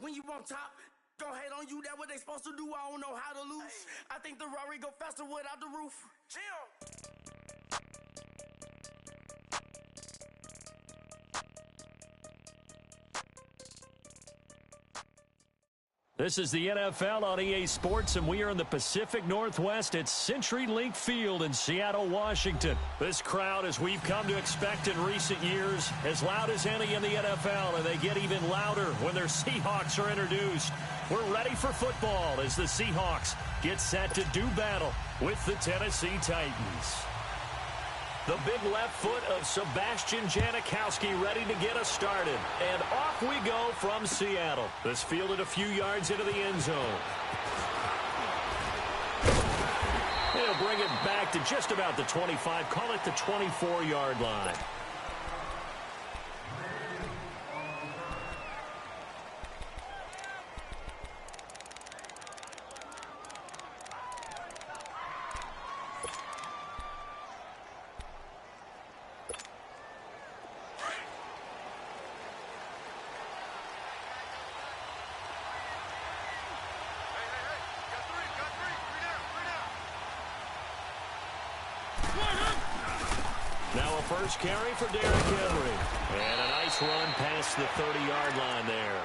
When you on top, gon' hate on you, that what they supposed to do, I don't know how to lose. I think the Rari go faster without the roof. This is the NFL on EA Sports, and we are in the Pacific Northwest at CenturyLink Field in Seattle, Washington. This crowd, as we've come to expect in recent years, as loud as any in the NFL, and they get even louder when their Seahawks are introduced. We're ready for football as the Seahawks get set to do battle with the Tennessee Titans. The big left foot of Sebastian Janikowski ready to get us started. And off we go from Seattle. This fielded a few yards into the end zone. He'll bring it back to just about the 25, call it the 24-yard line. Now a first carry for Derrick Henry. And a nice run past the 30-yard line there.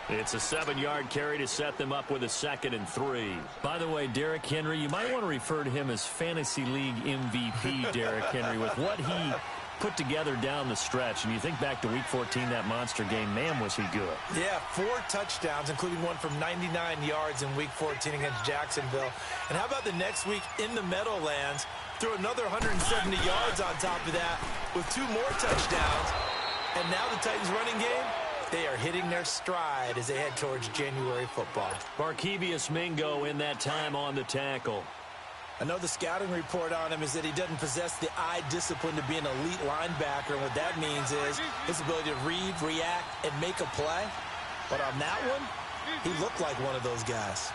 It's a 7-yard carry to set them up with a 2nd and 3. By the way, Derrick Henry, you might want to refer to him as Fantasy League MVP Derrick Henry with what he put together down the stretch. And you think back to Week 14, that monster game, man, was he good. Yeah, 4 touchdowns, including one from 99 yards in Week 14 against Jacksonville. And how about the next week in the Meadowlands? Threw another 170 yards on top of that with 2 more touchdowns. And now the Titans running game, they are hitting their stride as they head towards January football. Markevius Mingo in that time on the tackle. I know the scouting report on him is that he doesn't possess the eye discipline to be an elite linebacker. And what that means is his ability to read, react, and make a play. But on that one, he looked like one of those guys.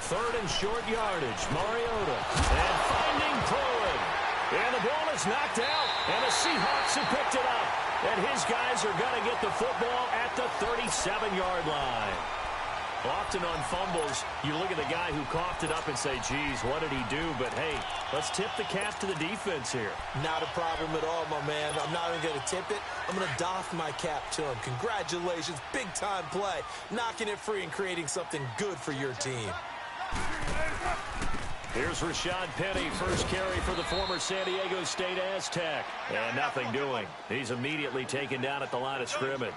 3rd and short yardage. Mariota. And finding Pruitt. And the ball is knocked out. And the Seahawks have picked it up. And his guys are going to get the football at the 37-yard line. Often on fumbles, you look at the guy who coughed it up and say, geez, what did he do? But, hey, let's tip the cap to the defense here. Not a problem at all, my man. I'm not even going to tip it. I'm going to doff my cap to him. Congratulations. Big-time play. Knocking it free and creating something good for your team. Here's Rashad Penny, first carry for the former San Diego State Aztec. And nothing doing. He's immediately taken down at the line of scrimmage.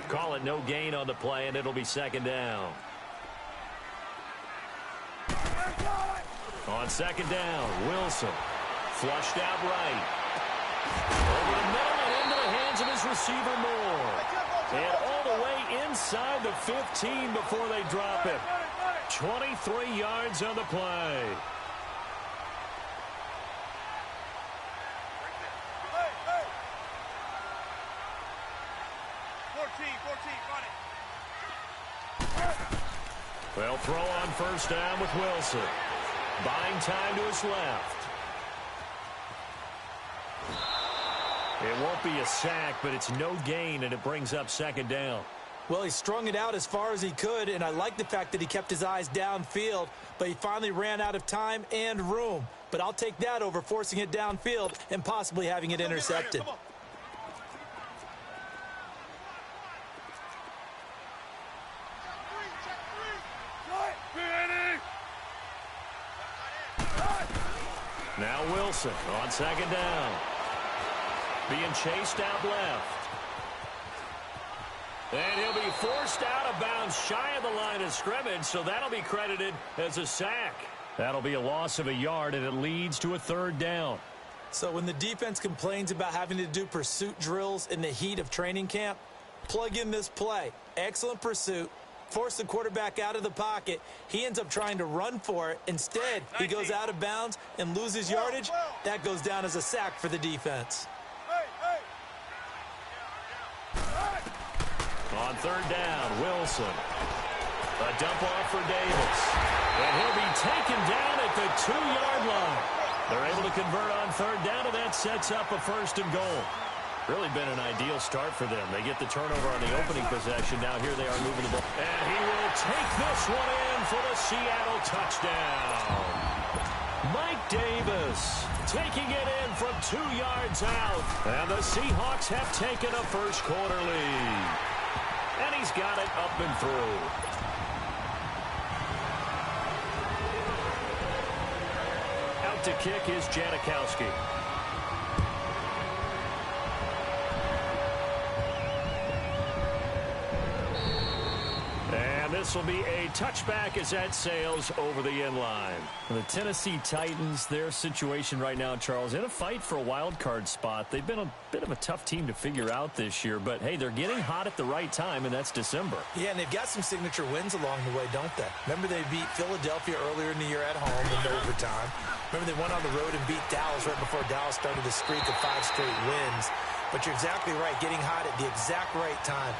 Call it no gain on the play, and it'll be 2nd down. On 2nd down, Wilson. Flushed out right. Over the middle and into the hands of his receiver Moore. And all the way inside the 15 before they drop it. 23 yards on the play. Well, throw on 1st down with Wilson. Buying time to his left. It won't be a sack, but it's no gain, and it brings up 2nd down. Well, he strung it out as far as he could, and I like the fact that he kept his eyes downfield, but he finally ran out of time and room. But I'll take that over forcing it downfield and possibly having it intercepted. Now Wilson on 2nd down. Being chased out left. And he'll be forced out of bounds shy of the line of scrimmage, so that'll be credited as a sack. That'll be a loss of a yard, and it leads to a 3rd down. So when the defense complains about having to do pursuit drills in the heat of training camp, plug in this play. Excellent pursuit. Force the quarterback out of the pocket. He ends up trying to run for it. Instead, he goes out of bounds and loses yardage. That goes down as a sack for the defense. On 3rd down, Wilson. A dump off for Davis. And he'll be taken down at the 2-yard line. They're able to convert on 3rd down, and that sets up a 1st and goal. Really been an ideal start for them. They get the turnover on the opening possession. Now here they are moving the ball. And he will take this one in for the Seattle touchdown. Mike Davis taking it in from 2 yards out. And the Seahawks have taken a first-quarter lead. And he's got it up and through. Out to kick is Janikowski. This will be a touchback as that sails over the end line. The Tennessee Titans, their situation right now, Charles, in a fight for a wild card spot. They've been a bit of a tough team to figure out this year, but hey, they're getting hot at the right time, and that's December. Yeah, and they've got some signature wins along the way, don't they? Remember they beat Philadelphia earlier in the year at home in overtime. Remember they went on the road and beat Dallas right before Dallas started a streak of 5 straight wins. But you're exactly right, getting hot at the exact right time.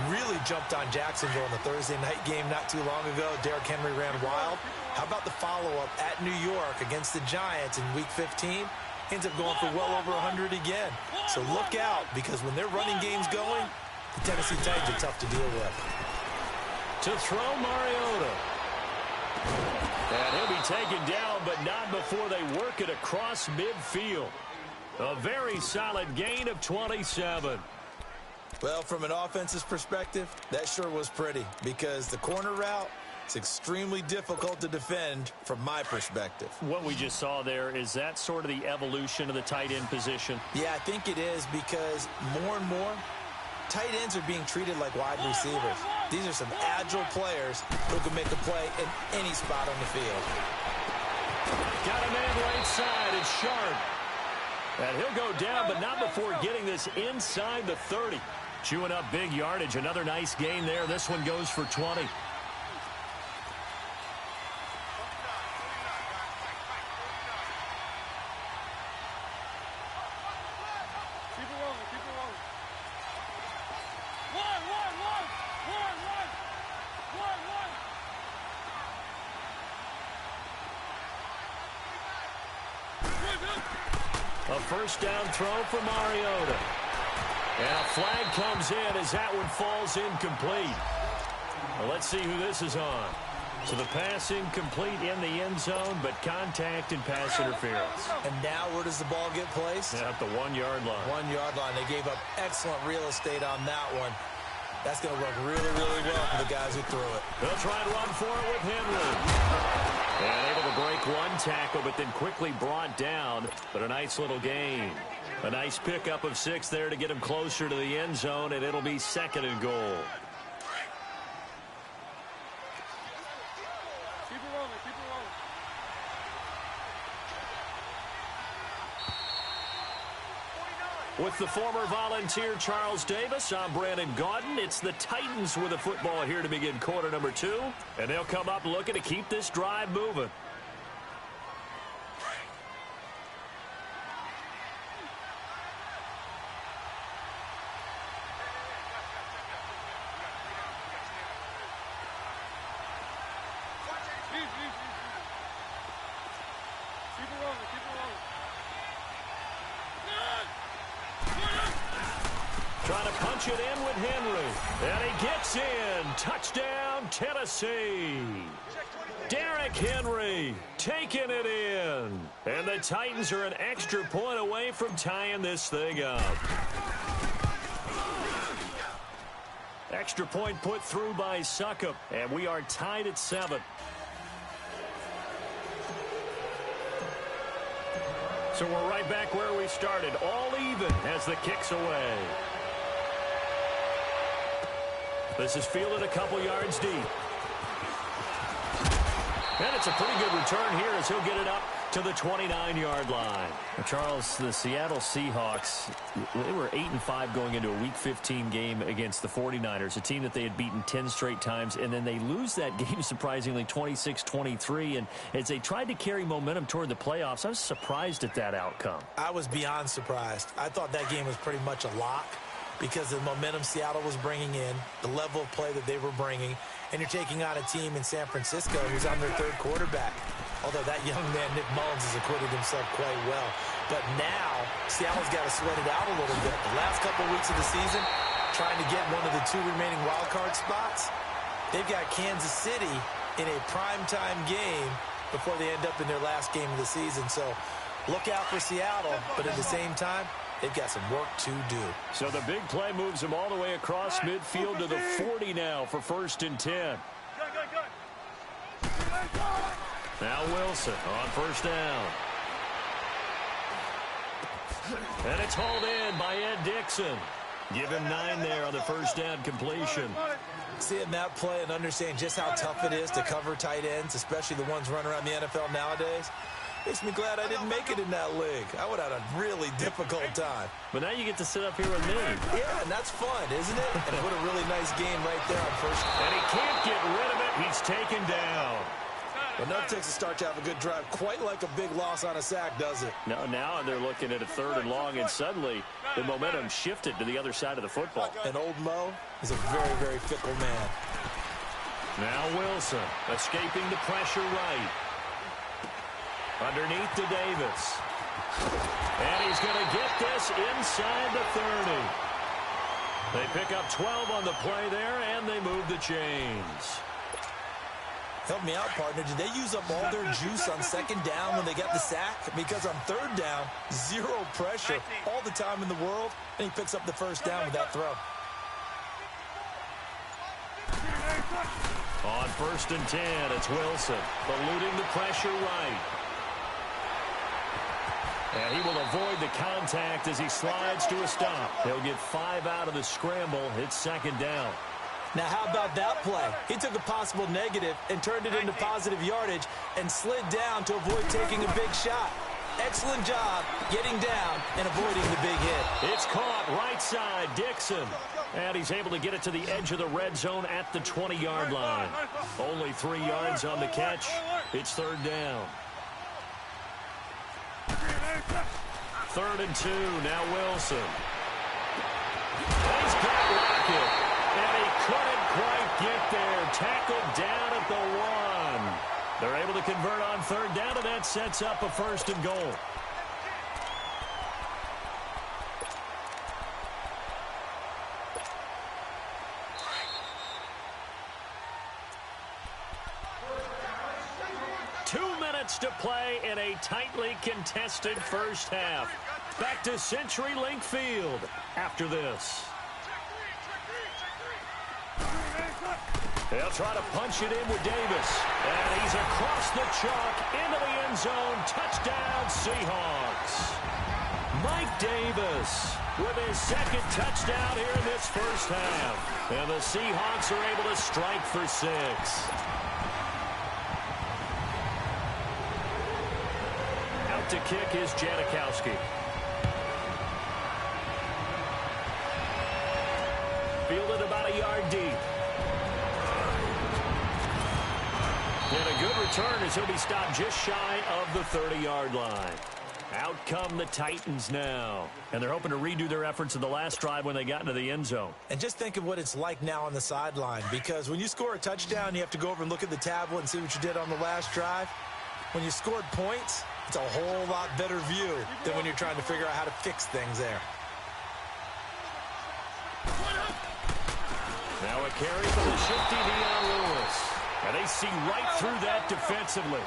Really jumped on Jacksonville in the Thursday night game not too long ago. Derrick Henry ran wild. How about the follow-up at New York against the Giants in Week 15? Ends up going for well over 100 again. So look out, because when their running game's going, the Tennessee Titans are tough to deal with. To throw Mariota. And he'll be taken down, but not before they work it across midfield. A very solid gain of 27. Well, from an offensive perspective, that sure was pretty, because the corner route is extremely difficult to defend from my perspective. What we just saw there, is that sort of the evolution of the tight end position? Yeah, I think it is, because more and more, tight ends are being treated like wide receivers. These are some agile players who can make a play in any spot on the field. Got a man right side. It's Sharp. And he'll go down, but not before getting this inside the 30. Chewing up big yardage. Another nice gain there. This one goes for 20. A first down throw for Mariota. And a flag comes in as that one falls incomplete. Well, let's see who this is on. So the pass incomplete in the end zone, but contact and pass interference. And now where does the ball get placed? At the 1 yard line. 1 yard line. They gave up excellent real estate on that one. That's going to work really, really well for the guys who threw it. They'll try and run for it with Henry. And able to break one tackle, but then quickly brought down. But a nice little gain. A nice pickup of 6 there to get him closer to the end zone, and it'll be 2nd and goal. Keep it rolling, keep it rolling. With the former Volunteer Charles Davis, I'm Brandon Gaudin. It's the Titans with the football here to begin quarter number 2. And they'll come up looking to keep this drive moving. Keep it rolling, keep it rolling. Trying to punch it in with Henry. And he gets in. Touchdown, Tennessee. Derrick Henry taking it in. And the Titans are an extra point away from tying this thing up. Extra point put through by Succop. And we are tied at 7. So we're right back where we started. All even as the kick's away. This is fielded a couple yards deep. And it's a pretty good return here as he'll get it up to the 29-yard line. Charles, the Seattle Seahawks, they were 8-5 going into a Week 15 game against the 49ers, a team that they had beaten 10 straight times, and then they lose that game surprisingly 26-23. And as they tried to carry momentum toward the playoffs, I was surprised at that outcome. I was beyond surprised. I thought that game was pretty much a lock because of the momentum Seattle was bringing in, the level of play that they were bringing, and you're taking on a team in San Francisco who's on their 3rd quarterback. although that young man, Nick Mullins, has acquitted himself quite well. But now, Seattle's got to sweat it out a little bit. The last couple weeks of the season, trying to get one of the 2 remaining wild card spots, they've got Kansas City in a primetime game before they end up in their last game of the season. So look out for Seattle, but at the same time, they've got some work to do. So the big play moves them all the way across midfield to the 40 now for 1st and 10. Now Wilson on 1st down. And it's hauled in by Ed Dixon. Give him 9 there on the 1st down completion. Seeing that play and understanding just how tough it is to cover tight ends, especially the ones running around the NFL nowadays, makes me glad I didn't make it in that league. I would have had a really difficult time. But now you get to sit up here with me. Yeah, and that's fun, isn't it? And what a really nice game right there on 1st. And he can't get rid of it. He's taken down. Well, never takes a start to have a good drive. Quite like a big loss on a sack, does it? No, now they're looking at a 3rd and long, and suddenly the momentum shifted to the other side of the football. And old Mo is a very, very fickle man. Now Wilson escaping the pressure right. Underneath to Davis. And he's going to get this inside the 30. They pick up 12 on the play there, and they move the chains. Help me out, partner. Did they use up all their juice on 2nd down when they got the sack? Because on 3rd down, 0 pressure all the time in the world, and he picks up the 1st down with that throw. On 1st and 10, it's Wilson eluding the pressure right. And he will avoid the contact as he slides to a stop. He'll get 5 out of the scramble. It's 2nd down. Now, how about that play? He took a possible negative and turned it into positive yardage and slid down to avoid taking a big shot. Excellent job getting down and avoiding the big hit. It's caught right side, Dixon. And he's able to get it to the edge of the red zone at the 20-yard line. Only 3 yards on the catch. It's 3rd down. 3rd and 2, now Wilson. He's got Lockett. And he couldn't quite get there. Tackled down at the 1. They're able to convert on 3rd down, and that sets up a 1st and goal. To play in a tightly contested first half. Back to CenturyLink Field after this. They'll try to punch it in with Davis. And he's across the chalk into the end zone. Touchdown, Seahawks. Mike Davis with his 2nd touchdown here in this first half. And the Seahawks are able to strike for 6. To kick is Janikowski. Fielded about a yard deep. And a good return as he'll be stopped just shy of the 30-yard line. Out come the Titans now. And they're hoping to redo their efforts in the last drive when they got into the end zone. And just think of what it's like now on the sideline. Because when you score a touchdown, you have to go over and look at the tablet and see what you did on the last drive. When you scored points, it's a whole lot better view than when you're trying to figure out how to fix things there. Now a carry from the shifty Dion Lewis. And they see right through that defensively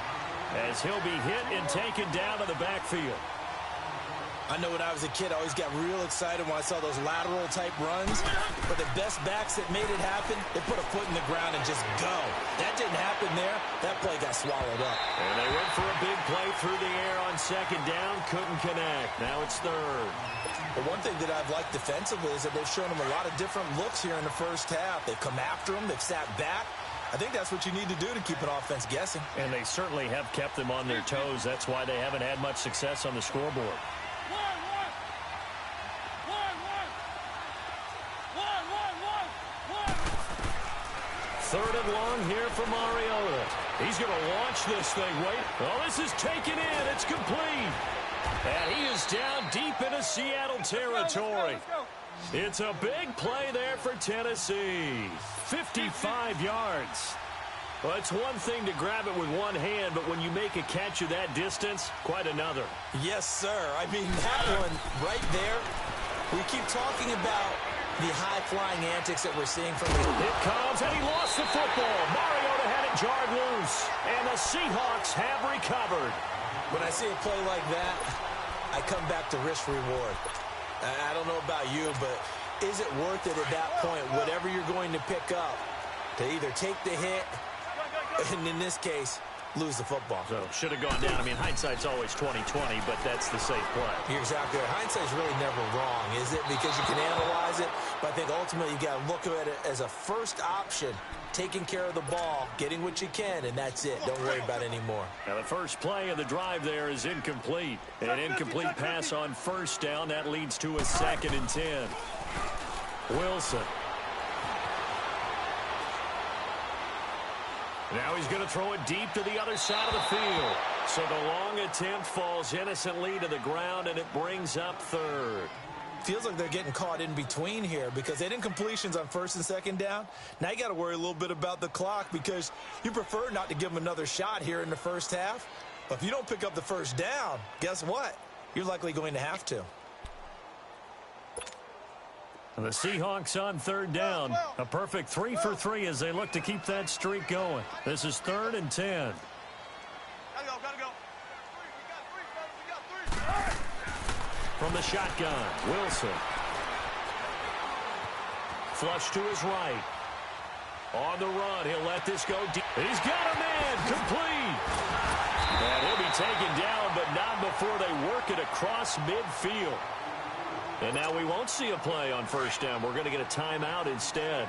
as he'll be hit and taken down to the backfield. I know when I was a kid, I always got real excited when I saw those lateral-type runs. But the best backs that made it happen, they put a foot in the ground and just go. That didn't happen there. That play got swallowed up. And they went for a big play through the air on 2nd down. Couldn't connect. Now it's 3rd. But one thing that I've liked defensively is that they've shown them a lot of different looks here in the first half. They've come after them. They've sat back. I think that's what you need to do to keep an offense guessing. And they certainly have kept them on their toes. That's why they haven't had much success on the scoreboard. 3rd and long here for Mariota. He's going to launch this thing. Wait. Oh, this is taken in. It's complete. And he is down deep into Seattle territory. It's a big play there for Tennessee. 55 yards. Well, it's one thing to grab it with one hand, but when you make a catch of that distance, quite another. Yes, sir. I mean, that one right there, we keep talking about the high-flying antics that we're seeing from him. It comes, and he lost the football. Mariota had it jarred loose, and the Seahawks have recovered. When I see a play like that, I come back to risk-reward. I don't know about you, but is it worth it at that point, whatever you're going to pick up, to either take the hit, and in this case, lose the football? So, should have gone down. I mean, hindsight's always 20/20, but that's the safe play. You're exactly right. Hindsight's really never wrong, is it? Because you can analyze it, but I think ultimately you got to look at it as a first option, taking care of the ball, getting what you can, and that's it. Don't worry about it anymore. Now, the first play of the drive there is incomplete. An incomplete pass on first down. That leads to a 2nd and 10. Wilson. Now he's going to throw it deep to the other side of the field. So the long attempt falls innocently to the ground, and it brings up 3rd. Feels like they're getting caught in between here because they didn't completions on 1st and 2nd down. Now you got to worry a little bit about the clock because you prefer not to give them another shot here in the first half. But if you don't pick up the first down, guess what? You're likely going to have to. The Seahawks on 3rd down. A perfect 3 for 3 as they look to keep that streak going. This is 3rd and 10. Gotta go. From the shotgun, Wilson. Flush to his right. On the run, he'll let this go deep. He's got a man, complete. And he'll be taken down, but not before they work it across midfield. And now we won't see a play on 1st down. We're going to get a timeout instead,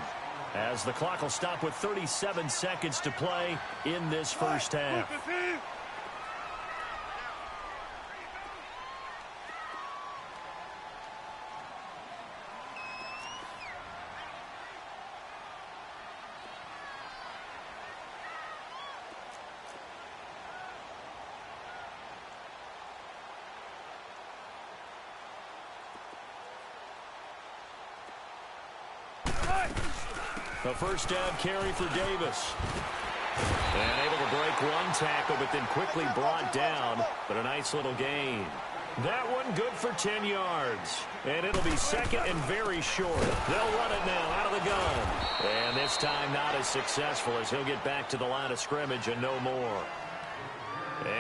as the clock will stop with 37 seconds to play in this first half. A first down carry for Davis. And able to break one tackle, but then quickly brought down. But a nice little gain. That one good for 10 yards. And it'll be 2nd and very short. They'll run it now out of the gun. And this time not as successful as he'll get back to the line of scrimmage and no more.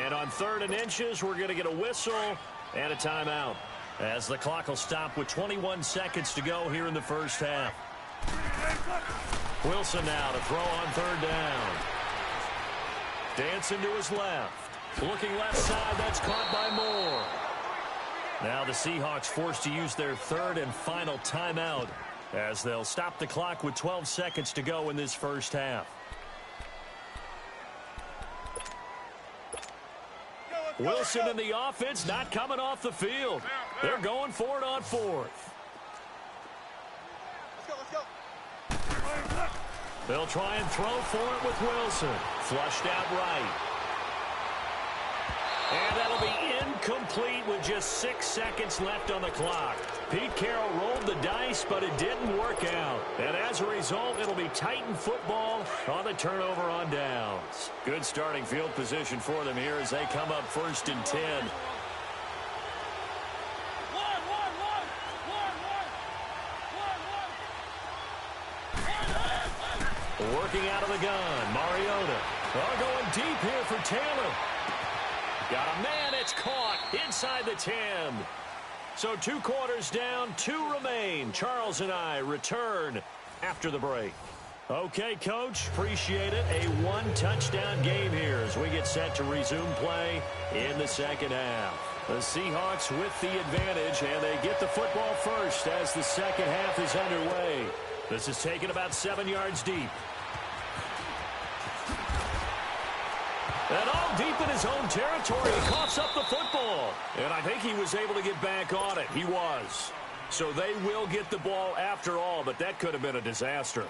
And on 3rd and inches, we're going to get a whistle and a timeout, as the clock will stop with 21 seconds to go here in the first half. Wilson now to throw on 3rd down. Dancing to his left. Looking left side, that's caught by Moore. Now the Seahawks forced to use their 3rd and final timeout, as they'll stop the clock with 12 seconds to go in this first half. Wilson and the offense not coming off the field. They're going for it on 4th. They'll try and throw for it with Wilson. Flushed out right. And that'll be incomplete with just 6 seconds left on the clock. Pete Carroll rolled the dice, but it didn't work out. And as a result, it'll be Titan football on the turnover on downs. Good starting field position for them here as they come up 1st and 10. Working out of the gun, Mariota. Going deep here for Taylor. Got a man, it's caught inside the 10. So 2 quarters down, 2 remain. Charles and I return after the break. Okay, Coach, appreciate it. A 1-touchdown game here as we get set to resume play in the second half. The Seahawks with the advantage, and they get the football first as the second half is underway. This is taken about 7 yards deep. And all deep in his own territory, he coughs up the football. And I think he was able to get back on it. He was. So they will get the ball after all, but that could have been a disaster.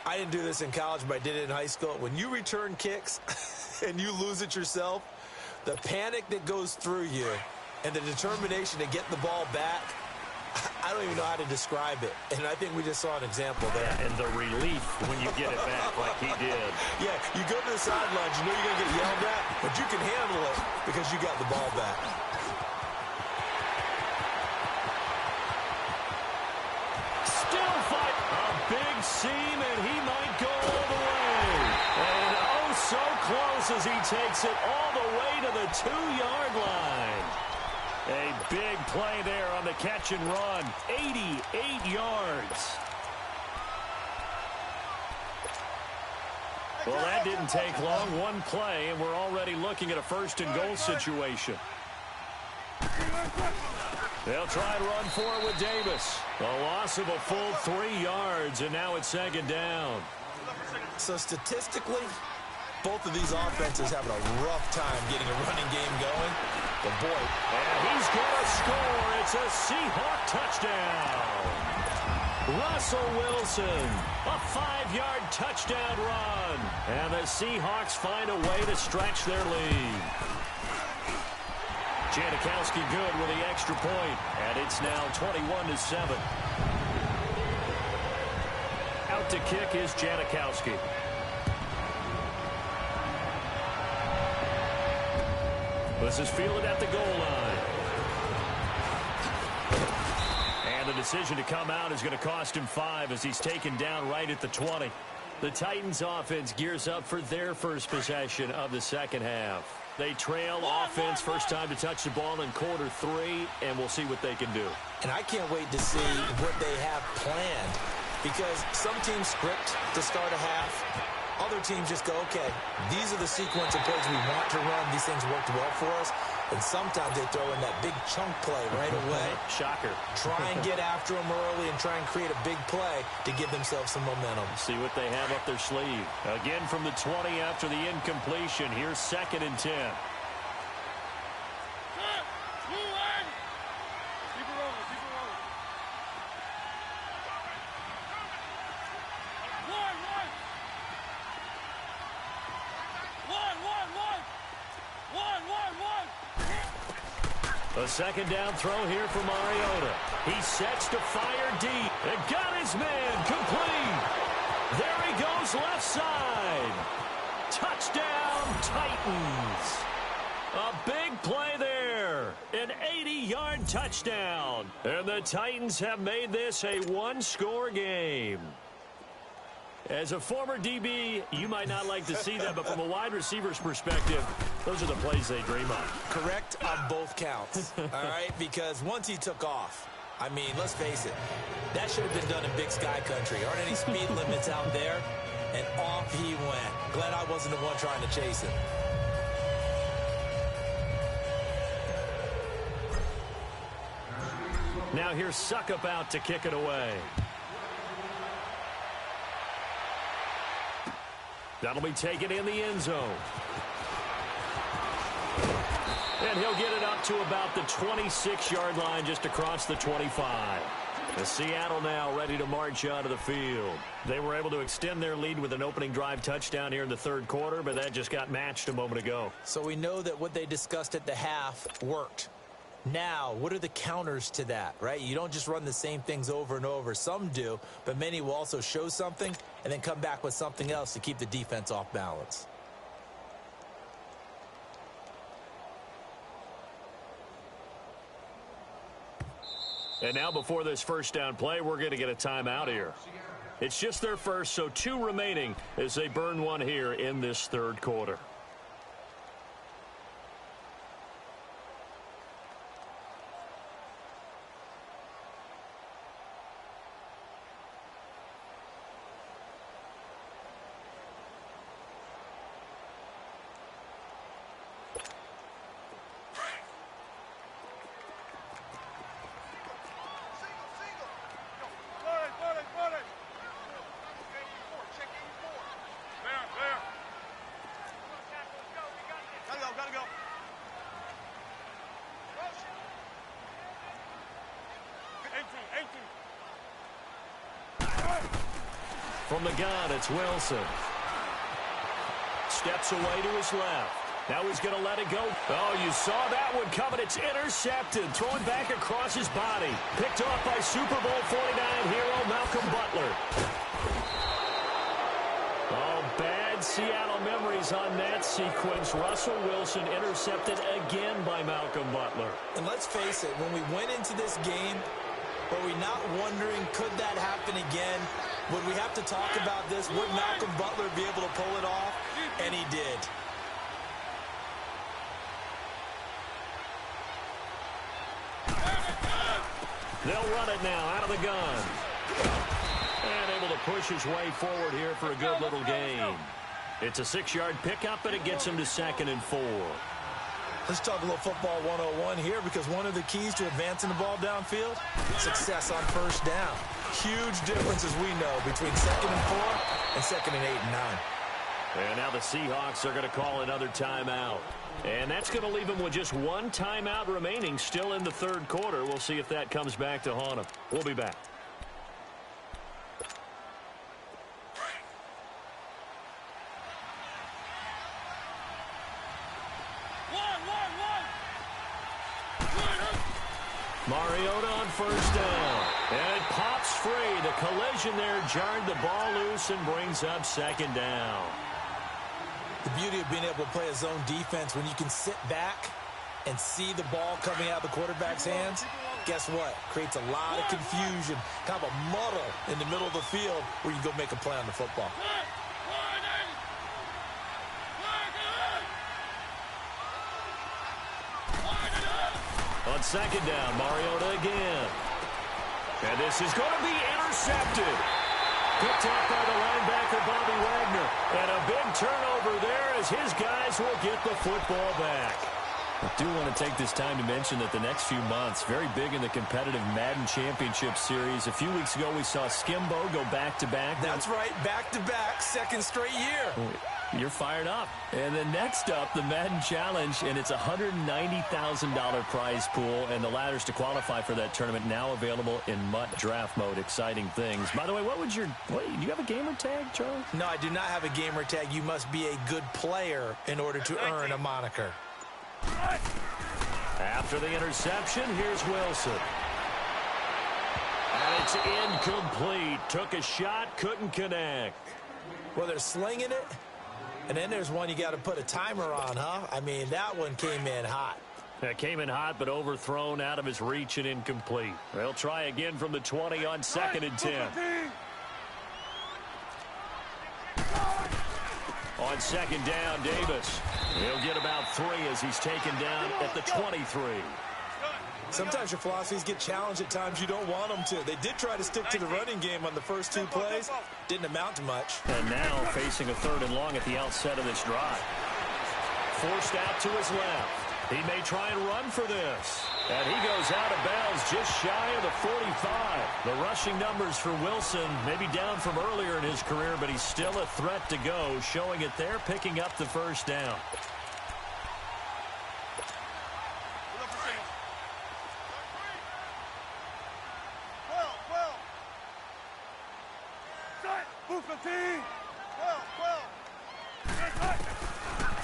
I didn't do this in college, but I did it in high school. When you return kicks and you lose it yourself, the panic that goes through you and the determination to get the ball back, I don't even know how to describe it. And I think we just saw an example there. Yeah, and the relief when you get it back like he did. Yeah, you go to the sidelines, you know you're going to get yelled at, but you can handle it because you got the ball back. Still fight. A big seam, and he might go all the way. And oh, so close as he takes it all the way to the 2-yard line. A big play there on the catch and run. 88 yards. Well, that didn't take long. One play, and we're already looking at a first-and-goal situation. They'll try and run for it with Davis. A loss of a full 3 yards, and now it's second down. So statistically, both of these offenses having a rough time getting a running game going. But boy, and he's going to score. It's a Seahawk touchdown. Russell Wilson, a 5-yard touchdown run. And the Seahawks find a way to stretch their lead. Janikowski good with the extra point. And it's now 21-7. Out to kick is Janikowski. This is fielded at the goal line. And the decision to come out is going to cost him 5 as he's taken down right at the 20. The Titans offense gears up for their first possession of the second half. They trail offense first time to touch the ball in quarter 3, and we'll see what they can do. And I can't wait to see what they have planned, because some teams script to start a half. Other teams just go, okay, these are the sequence of plays we want to run. These things worked well for us. And sometimes they throw in that big chunk play right away. Shocker. Try and get after them early and try and create a big play to give themselves some momentum. See what they have up their sleeve. Again from the 20 after the incompletion. Here's 2nd and 10. A second down throw here for Mariota. He sets to fire deep. And got his man complete. There he goes left side. Touchdown Titans. A big play there. An 80-yard touchdown. And the Titans have made this a one-score game. As a former DB, you might not like to see that, but from a wide receiver's perspective, those are the plays they dream of. Correct on both counts, all right? Because once he took off, I mean, let's face it, that should have been done in Big Sky Country. Aren't any speed limits out there? And off he went. Glad I wasn't the one trying to chase him. Now here's Suckup out to kick it away. That'll be taken in the end zone. And he'll get it up to about the 26-yard line just across the 25. The Seattle now ready to march out of the field. They were able to extend their lead with an opening drive touchdown here in the third quarter, but that just got matched a moment ago. So we know that what they discussed at the half worked. Now, what are the counters to that, right? You don't just run the same things over and over. Some do, but many will also show something and then come back with something else to keep the defense off balance. And now before this first down play, we're going to get a timeout here. It's just their first, so 2 remaining as they burn one here in this third quarter. From the gun, it's Wilson. Steps away to his left. Now he's going to let it go. Oh, you saw that one coming. It's intercepted. Throwing back across his body. Picked off by Super Bowl 49 hero Malcolm Butler. Oh, bad Seattle memories on that sequence. Russell Wilson intercepted again by Malcolm Butler. And let's face it, when we went into this game, were we not wondering, could that happen again? Would we have to talk about this? Would Malcolm Butler be able to pull it off? And he did. They'll run it now out of the gun. And able to push his way forward here for a good little gain. It's a 6-yard pickup, and it gets him to 2nd and 4. Let's talk a little football 101 here, because one of the keys to advancing the ball downfield, success on first down. Huge difference, as we know, between 2nd and 4 and 2nd and 8 and 9. And now the Seahawks are going to call another timeout. And that's going to leave them with just one timeout remaining still in the third quarter. We'll see if that comes back to haunt them. We'll be back. Mariota on first down. And it pops free. The collision there jarred the ball loose and brings up 2nd down. The beauty of being able to play a zone defense, when you can sit back and see the ball coming out of the quarterback's hands, guess what? Creates a lot of confusion, kind of a muddle in the middle of the field where you go make a play on the football. On 2nd down, Mariota again. And this is going to be intercepted. Picked off by the linebacker, Bobby Wagner. And a big turnover there as his guys will get the football back. I do want to take this time to mention that the next few months, very big in the competitive Madden Championship Series. A few weeks ago, we saw Skimbo go back-to-back. That's right, back-to-back, 2nd straight year. You're fired up. And then next up, the Madden Challenge, and it's a $190,000 prize pool, and the ladders to qualify for that tournament now available in MUT draft mode. Exciting things. By the way, do you have a gamer tag, Charlie? No, I do not have a gamer tag. You must be a good player in order to earn a moniker. After the interception, here's Wilson. And it's incomplete. Took a shot, couldn't connect. Well, they're slinging it. And then there's one you got to put a timer on, huh? I mean, that one came in hot. That came in hot, but overthrown out of his reach and incomplete. They'll try again from the 20 on 2nd and 10. On 2nd down, Davis. He'll get about 3 as he's taken down at the 23. Sometimes your philosophies get challenged at times you don't want them to. They did try to stick to the running game on the first 2 plays. Didn't amount to much. And now facing a 3rd and long at the outset of this drive. Forced out to his left. He may try and run for this. And he goes out of bounds just shy of the 45. The rushing numbers for Wilson maybe down from earlier in his career, but he's still a threat to go, showing it there, picking up the first down.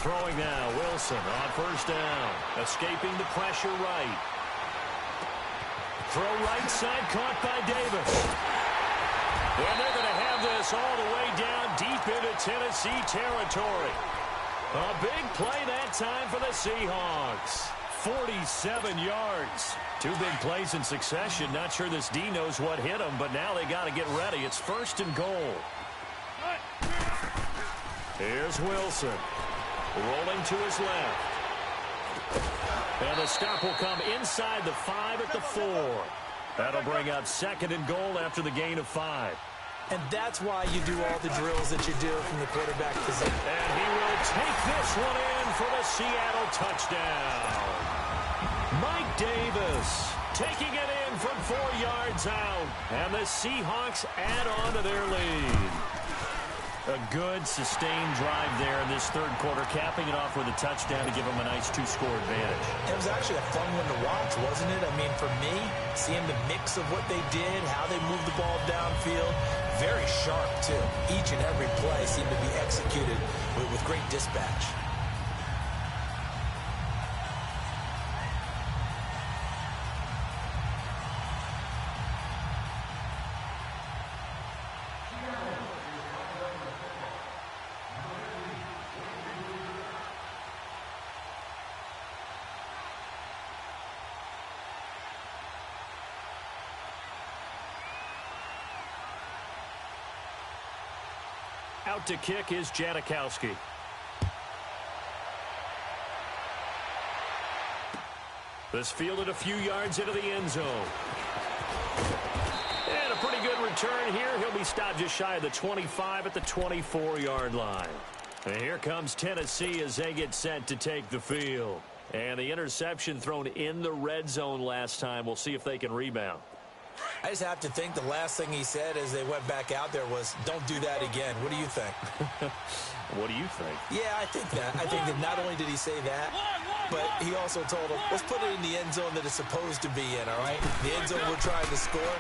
Throwing now, Wilson on first down. Escaping the pressure right. Throw right side, caught by Davis. And they're going to have this all the way down deep into Tennessee territory. A big play that time for the Seahawks. 47 yards. 2 big plays in succession. Not sure this D knows what hit him, but now they got to get ready. It's 1st and goal. Here's Wilson. Rolling to his left. And the stop will come inside the 5 at the 4. That'll bring up 2nd and goal after the gain of 5. And that's why you do all the drills that you do from the quarterback position. And he will take this one in for the Seattle touchdown. Mike Davis taking it in from 4 yards out. And the Seahawks add on to their lead. A good, sustained drive there in this third quarter, capping it off with a touchdown to give them a nice 2-score advantage. It was actually a fun one to watch, wasn't it? I mean, for me, seeing the mix of what they did, how they moved the ball downfield, very sharp, too. Each and every play seemed to be executed with great dispatch. Out to kick is Janikowski. This fielded a few yards into the end zone. And a pretty good return here. He'll be stopped just shy of the 25 at the 24-yard line. And here comes Tennessee as they get set to take the field. And the interception thrown in the red zone last time. We'll see if they can rebound. I just have to think the last thing he said as they went back out there was, don't do that again. What do you think? What do you think? Yeah, I think that. I think that not only did he say that, but he also told him, let's put it in the end zone that it's supposed to be in, all right? The end zone we're trying to score.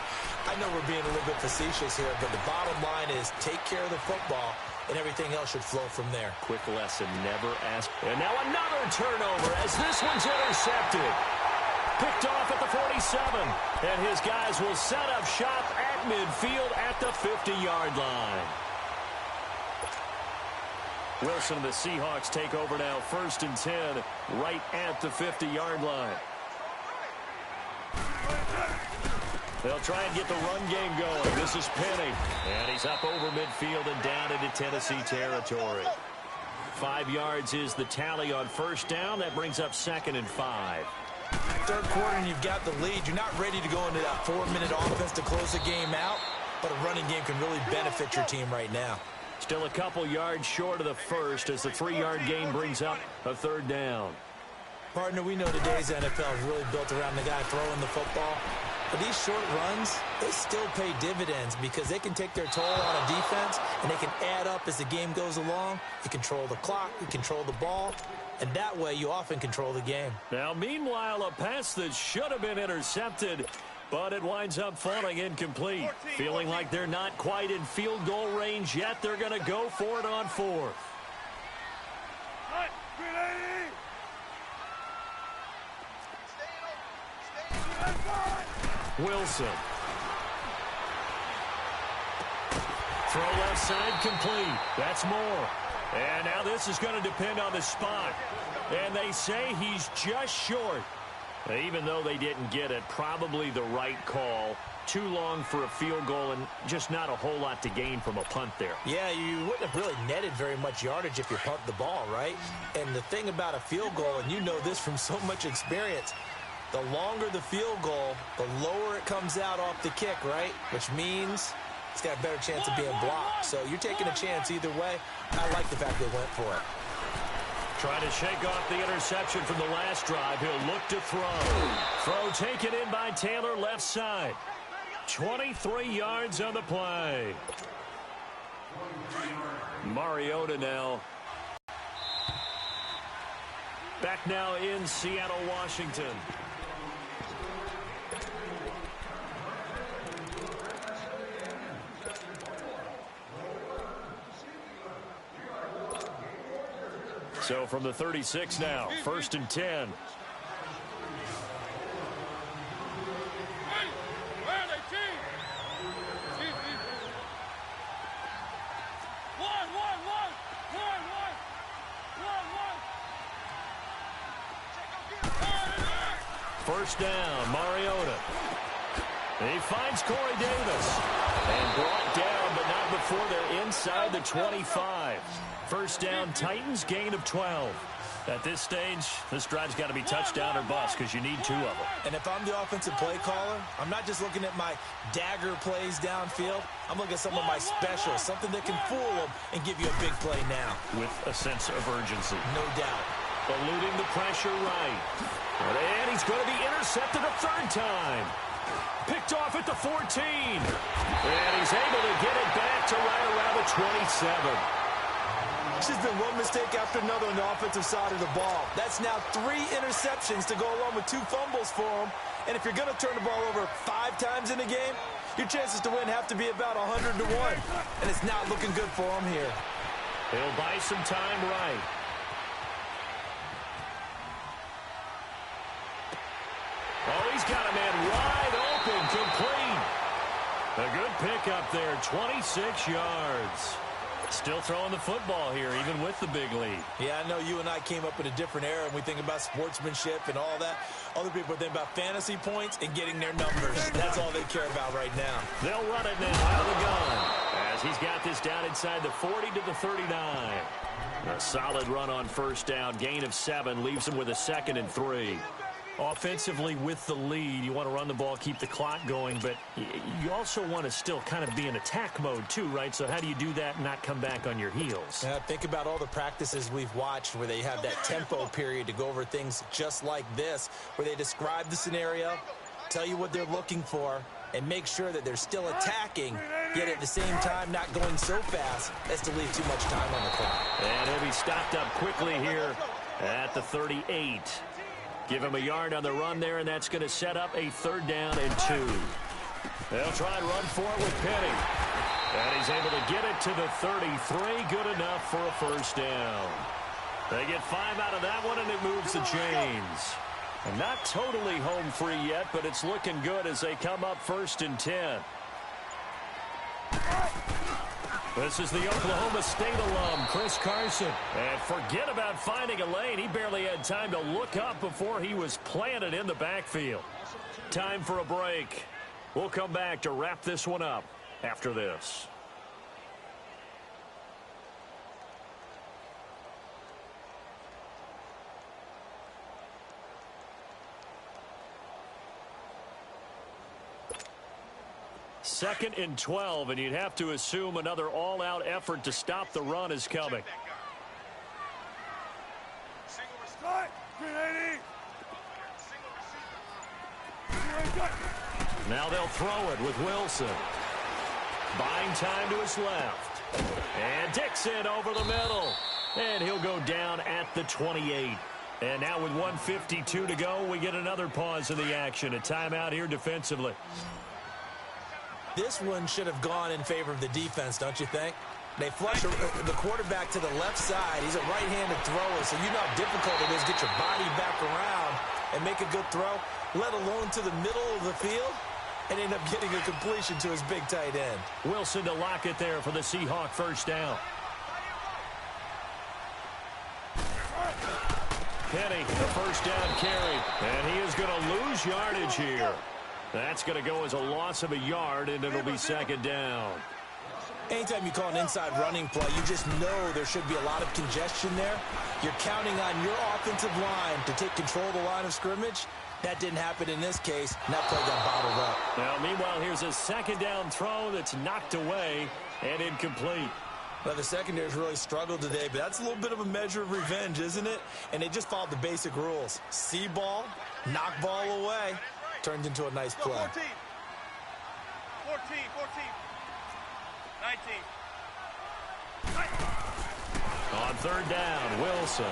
I know we're being a little bit facetious here, but the bottom line is take care of the football, and everything else should flow from there. Quick lesson, never ask. And now another turnover as this one's intercepted. Picked off at the 47. And his guys will set up shop at midfield at the 50-yard line. Wilson and the Seahawks take over now. 1st and 10 right at the 50-yard line. They'll try and get the run game going. This is Penny. And he's up over midfield and down into Tennessee territory. 5 yards is the tally on 1st down. That brings up 2nd and 5. 3rd quarter and you've got the lead. You're not ready to go into that 4-minute offense to close the game out, but a running game can really benefit your team right now. Still a couple yards short of the 1st as the 3-yard gain brings up a 3rd down. Partner, we know today's NFL is really built around the guy throwing the football. But these short runs, they still pay dividends because they can take their toll on a defense and they can add up as the game goes along. You control the clock, you control the ball, and that way you often control the game. Now, meanwhile, a pass that should have been intercepted, but it winds up falling incomplete. Feeling like they're not quite in field goal range yet, they're going to go for it on 4th. Wilson. Throw left side complete. That's more. And now this is going to depend on the spot. And they say he's just short. Even though they didn't get it, probably the right call. Too long for a field goal and just not a whole lot to gain from a punt there. Yeah, you wouldn't have really netted very much yardage if you punt the ball, right? And the thing about a field goal, and you know this from so much experience, the longer the field goal, the lower it comes out off the kick, right? Which means it's got a better chance of being blocked. So you're taking a chance either way. I like the fact they went for it. Trying to shake off the interception from the last drive. He'll look to throw. Throw taken in by Taylor left side. 23 yards on the play. Mariota now. Back now in Seattle, Washington. So from the 36 now, 1st and 10. First down, Mariota. He finds Corey Davis. And brought down, but not before they're inside the 25. First down, Titans, gain of 12. At this stage, this drive's got to be touchdown or bust because you need 2 of them. And if I'm the offensive play caller, I'm not just looking at my dagger plays downfield. I'm looking at some of my specials, something that can fool them and give you a big play now. With a sense of urgency. No doubt. Eluding the pressure right. And he's going to be intercepted a 3rd time. Picked off at the 14. And he's able to get it back to right around the 27. It's just been one mistake after another on the offensive side of the ball. That's now 3 interceptions to go along with 2 fumbles for him. And if you're going to turn the ball over 5 times in a game, your chances to win have to be about 100 to 1. And it's not looking good for him here. He'll buy some time right. Oh, he's got a man wide open, complete. A good pickup there, 26 yards. Still throwing the football here, even with the big lead. Yeah, I know you and I came up in a different era, and we think about sportsmanship and all that. Other people think about fantasy points and getting their numbers. That's all they care about right now. They'll run it now out of the gun. As as he's got this down inside the 40 to the 39. A solid run on first down. Gain of 7 leaves him with a 2nd and 3. Offensively with the lead, you want to run the ball, keep the clock going, but you also want to still kind of be in attack mode too, right? So how do you do that and not come back on your heels? Think about all the practices we've watched where they have that tempo period to go over things just like this, where they describe the scenario, tell you what they're looking for, and make sure that they're still attacking, yet at the same time not going so fast as to leave too much time on the clock. And he'll be stopped up quickly here at the 38. Give him a yard on the run there, and that's going to set up a 3rd down and 2. They'll try and run for it with Penny. And he's able to get it to the 33. Good enough for a 1st down. They get 5 out of that one, and it moves the chains. And not totally home free yet, but it's looking good as they come up 1st and 10. This is the Oklahoma State alum, Chris Carson. And forget about finding a lane. He barely had time to look up before he was planted in the backfield. Time for a break. We'll come back to wrap this one up after this. Second and 12, and you'd have to assume another all-out effort to stop the run is coming. Now they'll throw it with Wilson. Buying time to his left. And Dixon over the middle. And he'll go down at the 28. And now with 1:52 to go, we get another pause in the action. A timeout here defensively. This one should have gone in favor of the defense, don't you think? They flush the quarterback to the left side. He's a right-handed thrower, so you know how difficult it is to get your body back around and make a good throw, let alone to the middle of the field, and end up getting a completion to his big tight end. Wilson to lock it there for the Seahawk 1st down. Penny, the 1st down carry, and he is going to lose yardage here. That's going to go as a loss of a yard, and it'll be 2nd down. Anytime you call an inside running play, you just know there should be a lot of congestion there. You're counting on your offensive line to take control of the line of scrimmage. That didn't happen in this case, and that play got bottled up. Now, meanwhile, here's a 2nd down throw that's knocked away and incomplete. Well, the secondary's really struggled today, but that's a little bit of a measure of revenge, isn't it? And they just followed the basic rules. See ball, knock ball away. Turned into a nice play. 14, 19. On 3rd down, Wilson.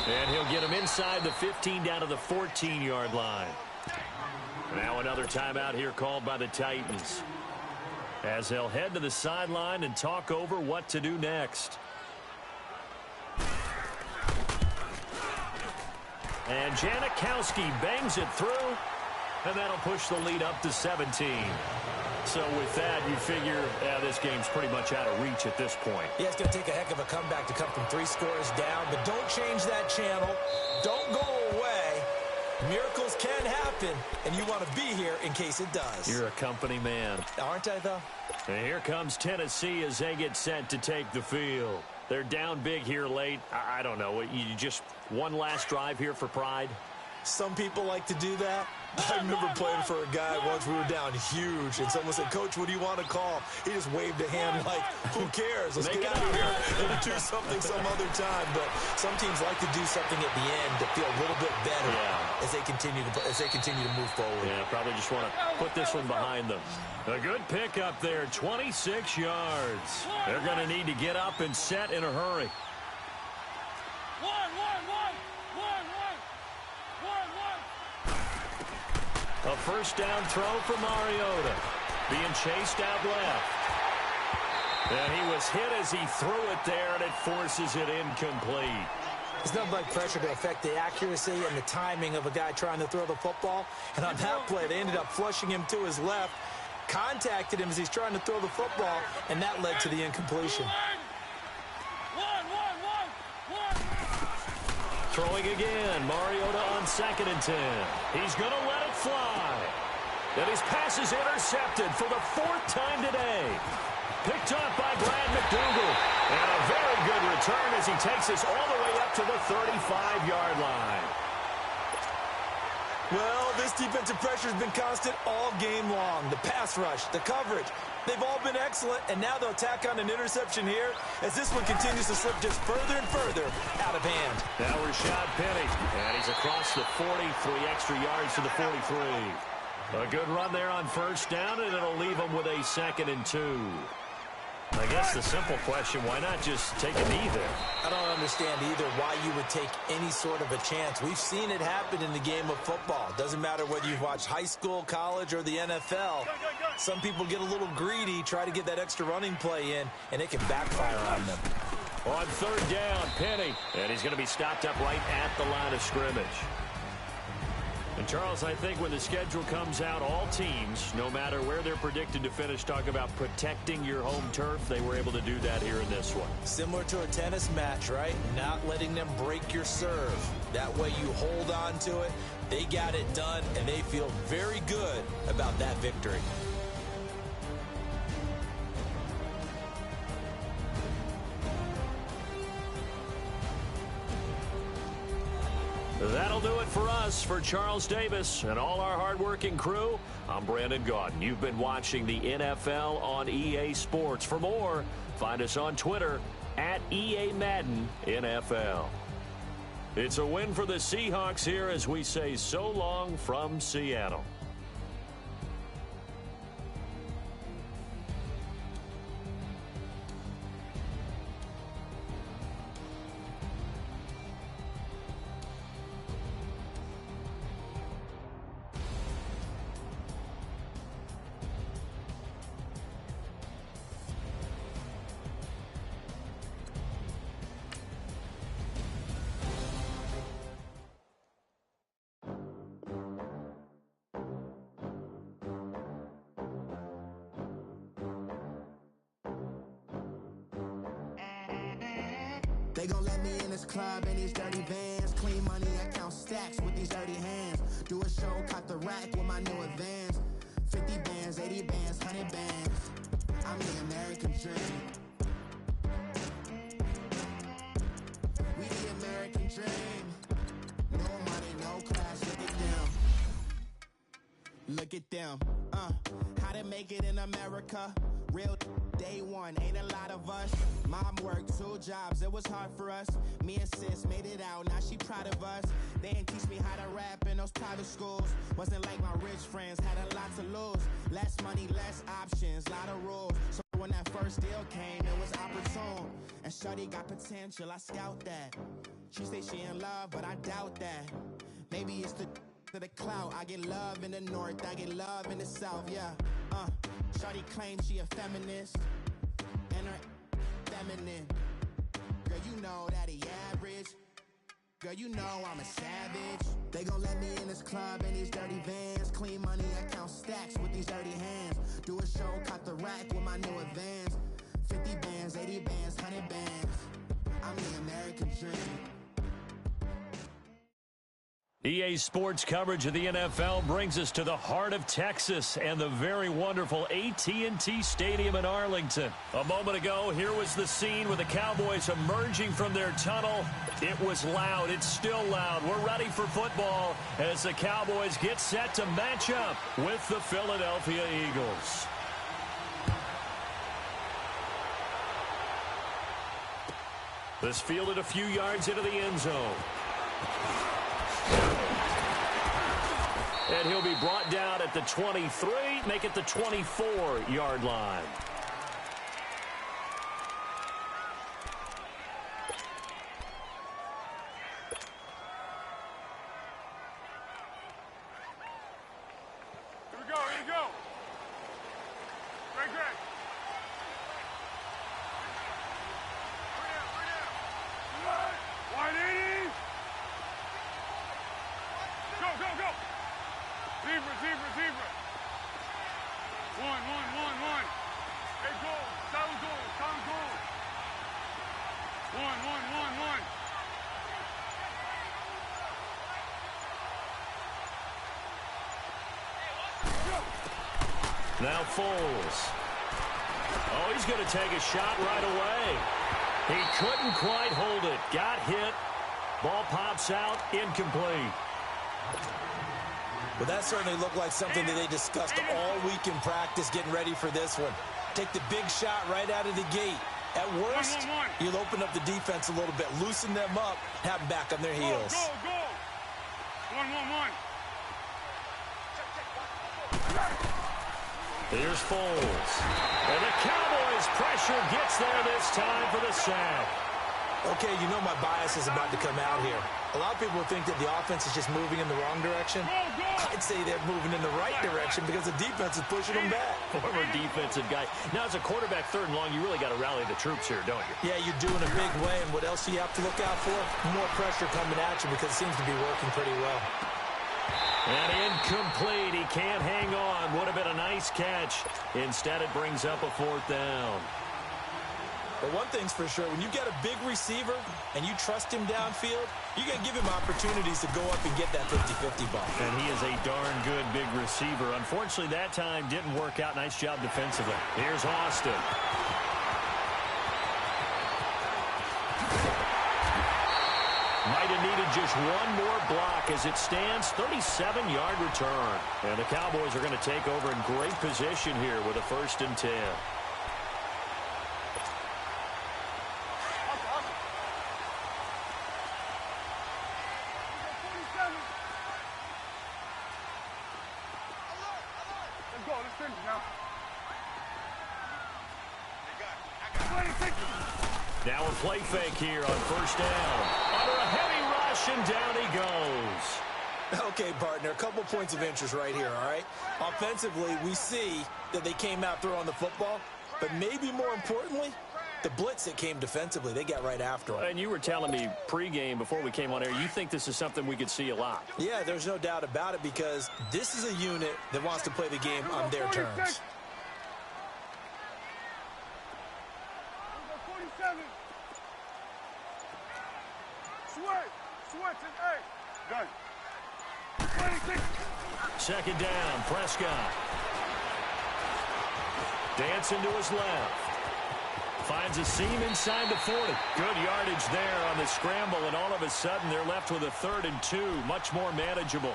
And he'll get him inside the 15 down to the 14-yard line. Now another timeout here called by the Titans, as they'll head to the sideline and talk over what to do next. And Janikowski bangs it through, and that'll push the lead up to 17. So with that, you figure this game's pretty much out of reach at this point. Yeah, it's going to take a heck of a comeback to come from 3 scores down, but don't change that channel. Don't go away. Miracles can happen, and you want to be here in case it does. You're a company man. Aren't I, though? And here comes Tennessee as they get set to take the field. They're down big here late. I don't know. You just one last drive here for pride? Some people like to do that. I remember playing for a guy once. We were down huge, and someone said, "Coach, what do you want to call?" He just waved a hand like, "Who cares? Let's get out of here and do something some other time." But some teams like to do something at the end to feel a little bit better as they continue to move forward. Yeah, probably just want to put this one behind them. A good pickup there, 26 yards. They're going to need to get up and set in a hurry. A 1st down throw for Mariota. Being chased out left. And he was hit as he threw it there, and it forces it incomplete. There's nothing like pressure to affect the accuracy and the timing of a guy trying to throw the football. And on that play, they ended up flushing him to his left, contacted him as he's trying to throw the football, and that led to the incompletion. Throwing again, Mariota on 2nd and 10. He's going to let it fly. And his pass is intercepted for the 4th time today. Picked up by Brad McDougal. And a very good return as he takes us all the way up to the 35-yard line. Well, this defensive pressure has been constant all game long. The pass rush, the coverage, they've all been excellent, and now they'll tack on an interception here as this one continues to slip just further and further out of hand. Now Rashad Penny, and he's across the 40, 3 extra yards to the 43. A good run there on first down, and it'll leave them with a 2nd and 2. I guess the simple question, why not just take a knee there? I don't understand either why you would take any sort of a chance. We've seen it happen in the game of football. Doesn't matter whether you've watched high school, college, or the NFL. Some people get a little greedy, try to get that extra running play in, and it can backfire on them. On 3rd down, Penny, and he's going to be stopped up right at the line of scrimmage. And, Charles, I think when the schedule comes out, all teams, no matter where they're predicted to finish, talk about protecting your home turf. They were able to do that here in this one. Similar to a tennis match, right? Not letting them break your serve. That way you hold on to it. They got it done, and they feel very good about that victory. That'll do it for us. For Charles Davis and all our hardworking crew, I'm Brandon Gaudin. You've been watching the NFL on EA Sports. For more, find us on Twitter at EA Madden NFL. It's a win for the Seahawks here as we say so long from Seattle. They gon' let me in this club in these dirty vans. Clean money, I count stacks with these dirty hands. Do a show, cut the rack with my new advance. 50 bands, 80 bands, 100 bands. I'm the American dream. We the American dream. No money, no class, look at them. Look at them, how to make it in America. Real day one, ain't a lot of us. Mom worked 2 jobs, it was hard for us. Me and sis made it out, now she proud of us. They didn't teach me how to rap in those private schools. Wasn't like my rich friends, had a lot to lose. Less money, less options, lot of rules. So when that first deal came, it was opportune. And shorty got potential, I scout that. She say she in love, but I doubt that. Maybe it's the clout. I get love in the north, I get love in the south, yeah. Shorty claims she a feminist, and her feminine. Girl, you know that he average. Girl, you know I'm a savage. They gon' let me in this club in these dirty vans. Clean money, I count stacks with these dirty hands. Do a show, cut the rack with my new advance. 50 bands, 80 bands, 100 bands. I'm the American dream. EA Sports coverage of the NFL brings us to the heart of Texas and the very wonderful AT&T Stadium in Arlington. A moment ago, here was the scene with the Cowboys emerging from their tunnel. It was loud. It's still loud. We're ready for football as the Cowboys get set to match up with the Philadelphia Eagles. This fielded a few yards into the end zone. And he'll be brought down at the 23, make it the 24-yard line. Here we go, here we go. Great, great. Bring down. 180. Go, go, go. Zebra, zebra, zebra. One. Hey, goal. Sound goal. One. Go. Now Foles. Oh, he's going to take a shot right away. He couldn't quite hold it. Got hit. Ball pops out. Incomplete. Well, that certainly looked like something that they discussed all week in practice getting ready for this one. Take the big shot right out of the gate. At worst, you'll open up the defense a little bit, loosen them up, have them back on their heels. Go. 1. Here's Foles. And the Cowboys' pressure gets there this time for the sack. Okay, you know my bias is about to come out here. A lot of people think that the offense is just moving in the wrong direction. I'd say they're moving in the right direction because the defense is pushing them back. Former defensive guy. Now, as a quarterback, 3rd and long, you really got to rally the troops here, don't you? Yeah, you're doing a big way, and what else do you have to look out for? More pressure coming at you because it seems to be working pretty well. And incomplete. He can't hang on. Would have been a nice catch. Instead, it brings up a 4th down. But one thing's for sure, when you get a big receiver and you trust him downfield, you're going to give him opportunities to go up and get that 50-50 ball. And he is a darn good big receiver. Unfortunately, that time didn't work out. Nice job defensively. Here's Austin. Might have needed just one more block. As it stands, 37-yard return. And the Cowboys are going to take over in great position here with a 1st and 10. Now a play fake here on 1st down. Under a heavy rush, and down he goes. Okay, partner, a couple points of interest right here, all right? Offensively, we see that they came out throwing the football, but maybe more importantly, the blitz that came defensively, they got right after him. And you were telling me pregame before we came on air, you think this is something we could see a lot. Yeah, there's no doubt about it because this is a unit that wants to play the game on their terms. 47. Switch and done. 26. 2nd down, Prescott. Dancing to his left. Finds a seam inside the 40. Good yardage there on the scramble, and all of a sudden they're left with a 3rd and 2. Much more manageable.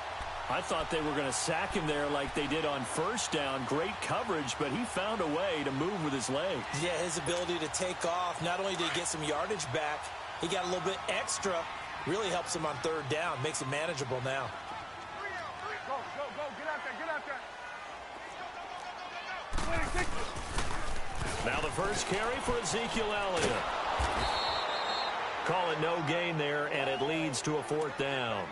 I thought they were going to sack him there like they did on 1st down. Great coverage, but he found a way to move with his legs. Yeah, his ability to take off. Not only did he get some yardage back, he got a little bit extra. Really helps him on 3rd down. Makes it manageable now. Go. Get out there. 26. Now the first carry for Ezekiel Elliott. Call it no gain there, and it leads to a 4th down.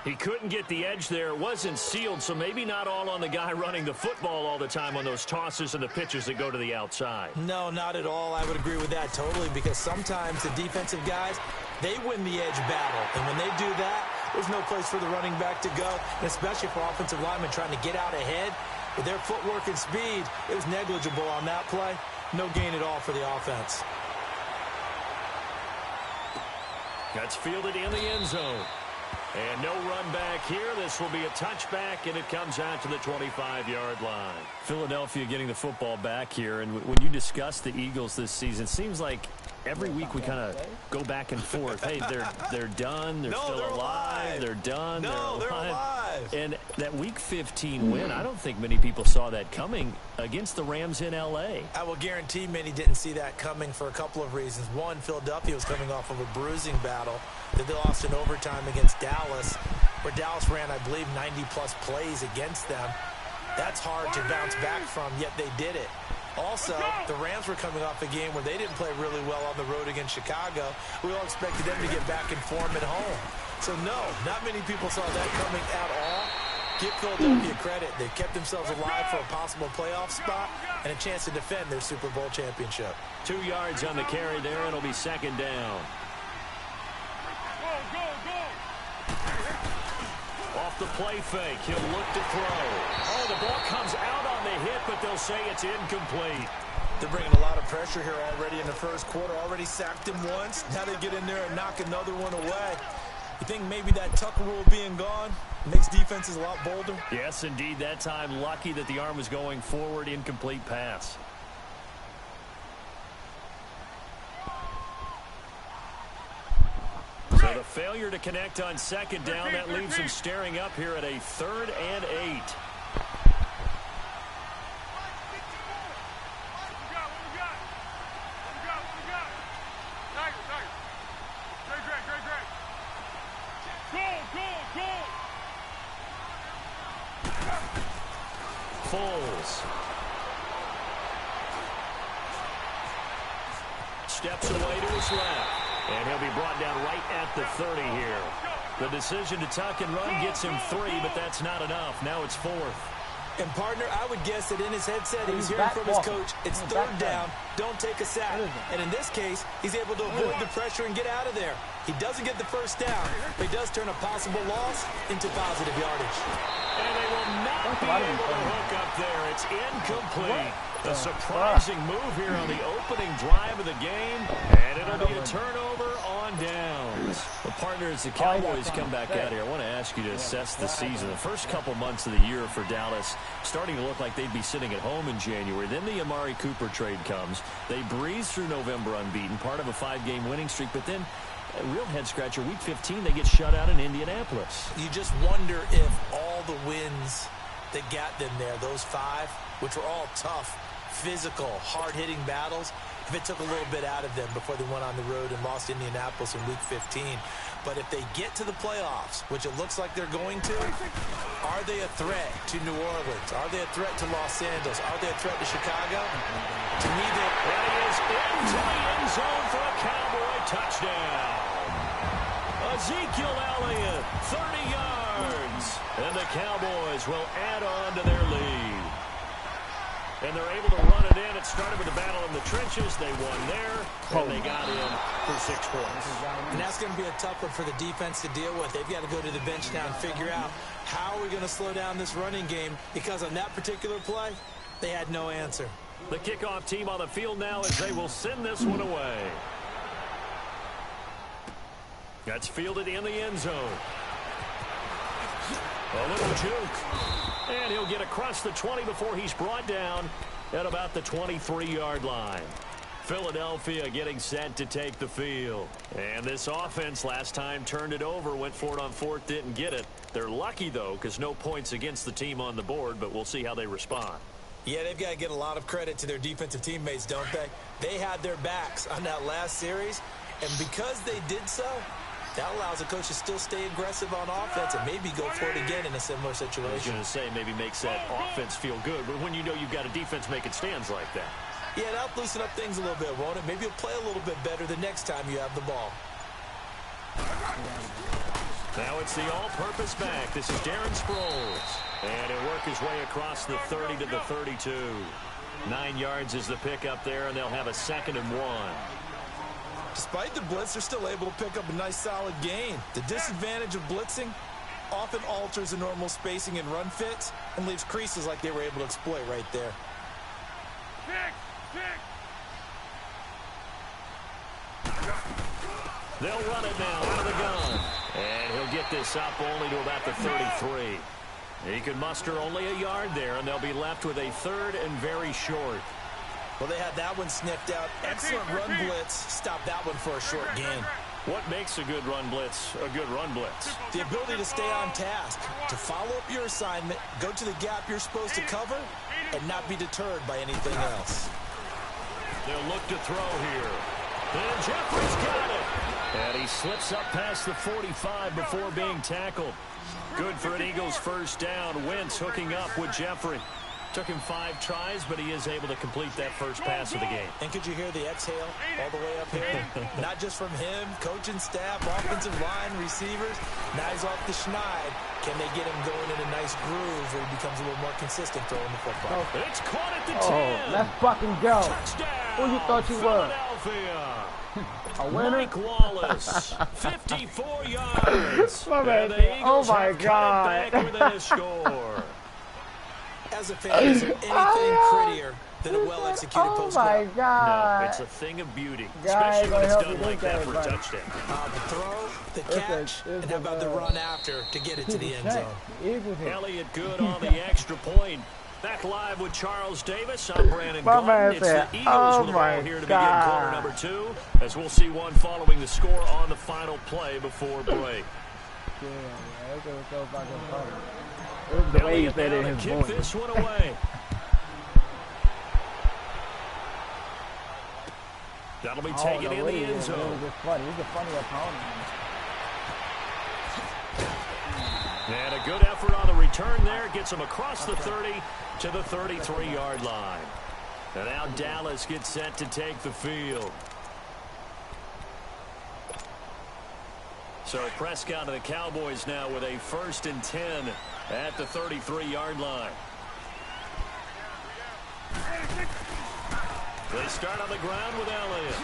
He couldn't get the edge there. It wasn't sealed, so maybe not all on the guy running the football all the time on those tosses and the pitches that go to the outside. No, not at all. I would agree with that totally because sometimes the defensive guys, they win the edge battle. And when they do that, there's no place for the running back to go, and especially for offensive linemen trying to get out ahead. With their footwork and speed, it was negligible on that play. No gain at all for the offense. That's fielded in the end zone. And no run back here. This will be a touchback, and it comes out to the 25-yard line. Philadelphia getting the football back here. And when you discuss the Eagles this season, it seems like every week we kind of go back and forth. Hey, they're done. They're still alive. Alive. They're done. No, they're alive. And that Week 15 win, I don't think many people saw that coming against the Rams in L.A. I will guarantee many didn't see that coming for a couple of reasons. One, Philadelphia was coming off of a bruising battle that they lost in overtime against Dallas, where Dallas ran, I believe, 90-plus plays against them. That's hard to bounce back from, yet they did it. Also, the Rams were coming off a game where they didn't play really well on the road against Chicago. We all expected them to get back in form at home. So, no, not many people saw that coming at all. Give Philadelphia credit. They kept themselves alive for a possible playoff spot and a chance to defend their Super Bowl championship. 2 yards on the carry there. It'll be 2nd down. Go. Off the play fake, he'll look to throw. Oh, the ball comes out on the hit, but they'll say it's incomplete. They're bringing a lot of pressure here already in the first quarter. Already sacked him once. Now they get in there and knock another one away. You think maybe that Tucker rule being gone makes defenses a lot bolder? Yes, indeed. That time, lucky that the arm was going forward. Incomplete pass. So the failure to connect on second down, that leaves him staring up here at a 3rd and 8. Foles steps away to his left, and he'll be brought down right at the 30 here. The decision to tuck and run gets him 3, but that's not enough. Now it's 4th. And, partner, I would guess that in his headset he was hearing from his coach, it's 3rd down, don't take a sack. And in this case, he's able to avoid the pressure and get out of there. He doesn't get the first down, but he does turn a possible loss into positive yardage. And they will not be able to hook up there. It's incomplete. A surprising move here on the opening drive of the game, and it'll be a turnover on downs. Well, partner, as the Cowboys come back out here, I want to ask you to assess the season. The first couple months of the year for Dallas starting to look like they'd be sitting at home in January. Then the Amari Cooper trade comes. They breeze through November unbeaten, part of a 5-game winning streak, but then a real head-scratcher, Week 15, they get shut out in Indianapolis. You just wonder if all the wins that got them there, those 5, which were all tough, physical, hard-hitting battles, if it took a little bit out of them before they went on the road and lost Indianapolis in Week 15. But if they get to the playoffs, which it looks like they're going to, are they a threat to New Orleans? Are they a threat to Los Angeles? Are they a threat to Chicago? To me, that is into the end zone for a Cowboy touchdown. Ezekiel Elliott, 30 yards. And the Cowboys will add on to their lead. And they're able to run it in. It started with a battle in the trenches. They won there, and they got in for 6 points. And that's going to be a tough one for the defense to deal with. They've got to go to the bench now and figure out how are we going to slow down this running game, because on that particular play, they had no answer. The kickoff team on the field now as they will send this one away. That's fielded in the end zone. A little juke. And he'll get across the 20 before he's brought down at about the 23-yard line. Philadelphia getting set to take the field. And this offense last time turned it over, went for it on 4th, didn't get it. They're lucky, though, because no points against the team on the board, but we'll see how they respond. Yeah, they've got to get a lot of credit to their defensive teammates, don't they? They had their backs on that last series, and because they did so, that allows the coach to still stay aggressive on offense and maybe go for it again in a similar situation. I was going to say maybe makes that offense feel good, but when you know you've got a defense making stands like that. Yeah, that'll loosen up things a little bit, won't it? Maybe you'll play a little bit better the next time you have the ball. Now it's the all-purpose back. This is Darren Sproles. And he'll work his way across the 30 to the 32. 9 yards is the pickup there, and they'll have a 2nd and 1. Despite the blitz, they're still able to pick up a nice solid gain. The disadvantage of blitzing often alters the normal spacing and run fits and leaves creases like they were able to exploit right there. They'll run it now out of the gun. And he'll get this up only to about the 33. He can muster only a yard there, and they'll be left with a 3rd and very short. Well, they had that one sniffed out. Excellent run blitz. Stop that one for a short gain. What makes a good run blitz a good run blitz? The ability to stay on task, to follow up your assignment, go to the gap you're supposed to cover, and not be deterred by anything else. They'll look to throw here. And Jeffrey's got it. And he slips up past the 45 before being tackled. Good for an Eagles first down. Wentz hooking up with Jeffrey. Took him 5 tries, but he is able to complete that first pass of the game. And could you hear the exhale all the way up here? Not just from him, coaching staff, offensive line, receivers. Now he's off the schneid. Can they get him going in a nice groove where he becomes a little more consistent throwing the football? It's caught at the 10. Oh, let's fucking go. Touchdown. Who you thought you were? Philadelphia. A winner? Mike Wallace, 54 yards. My and man, the Eagles oh my have God. cut it back within a score. As a fan, is there anything prettier than a well-executed post Oh my grab? God. No, it's a thing of beauty, Guys, especially when I it's hope done you like think that for a everybody. touchdown. The throw, the catch, and how about the run after to get it to the end zone? Elliott good on the extra point. Back live with Charles Davis. I'm Brandon My Gordon. man It's said, the Eagles "Oh with the ball my here to begin God." quarter number 2, as we'll see one following the score on the final play before break. Yeah, it was so fucking funny. It was the way he Elliott said it now in to his kick voice. this one away. That'll be taken in the end zone. It was just funny. He's a funny opponent. And a good effort on the return there. Gets him across the 30 to the 33-yard line. And now Dallas gets set to take the field. So Prescott and the Cowboys now with a 1st and 10 at the 33-yard line. They start on the ground with Elliott.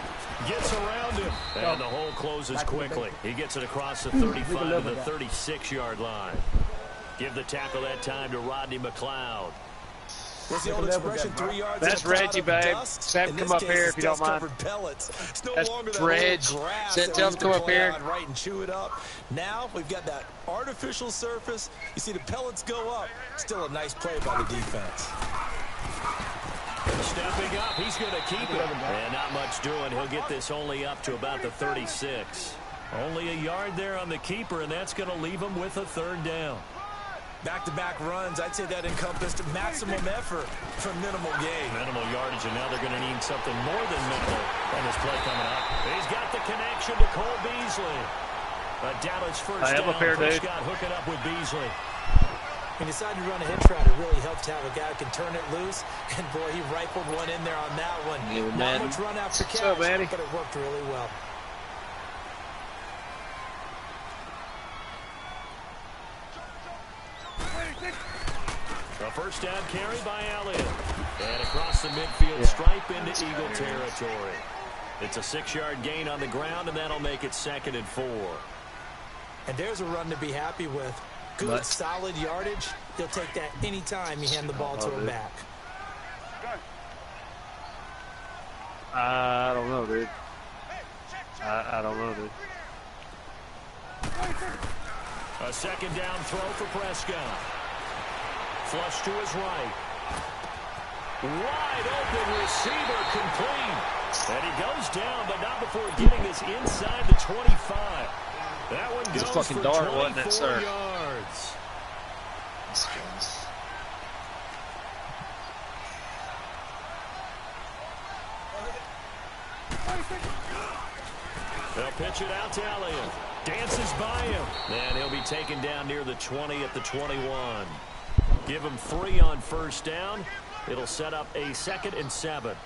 Gets around him. And the hole closes quickly. He gets it across the 35 to the 36-yard line. Give the tackle that time to Rodney McLeod. What's the old expression, 3 yards That's in a cloud Reggie, of babe. dust? Sam, In come this up case, here it's if you don't mind. dust-covered pellets. It's no That's longer that Reg. little grass Sam, that tell we him used come to up play here. on, right, and chew it up. Now we've got that artificial surface. You see the pellets go up. Still a nice play by the defense. Stepping up, he's going to keep it. And not much doing. He'll get this only up to about the 36. Only a yard there on the keeper, and that's going to leave him with a 3rd down. Back-to-back runs, I'd say that encompassed maximum effort for minimal gain. Minimal yardage, and now they're going to need something more than minimal on this play coming up. He's got the connection to Cole Beasley. A Dallas first down. Prescott hooking up with Beasley. He decided to run a hitch route. It really helped to have a guy who can turn it loose. And, boy, he rifled one in there on that one. Not much run after catch, but it worked really well. A first down carry by Elliott. And across the midfield stripe into Eagle territory. It's a 6-yard gain on the ground, and that'll make it 2nd and 4. And there's a run to be happy with. Good, solid yardage. He'll take that any time you hand the ball to him back. I don't know, dude. I don't know, dude. A 2nd down throw for Prescott. Flush to his right. Wide open receiver complete. And he goes down, but not before getting us inside the 25. That one goes a fucking for dart, 24 wasn't it, sir? yards. They'll pitch it out to Elliott. Dances by him. And he'll be taken down near the 20 at the 21. Give him 3 on first down. It'll set up a 2nd and 7.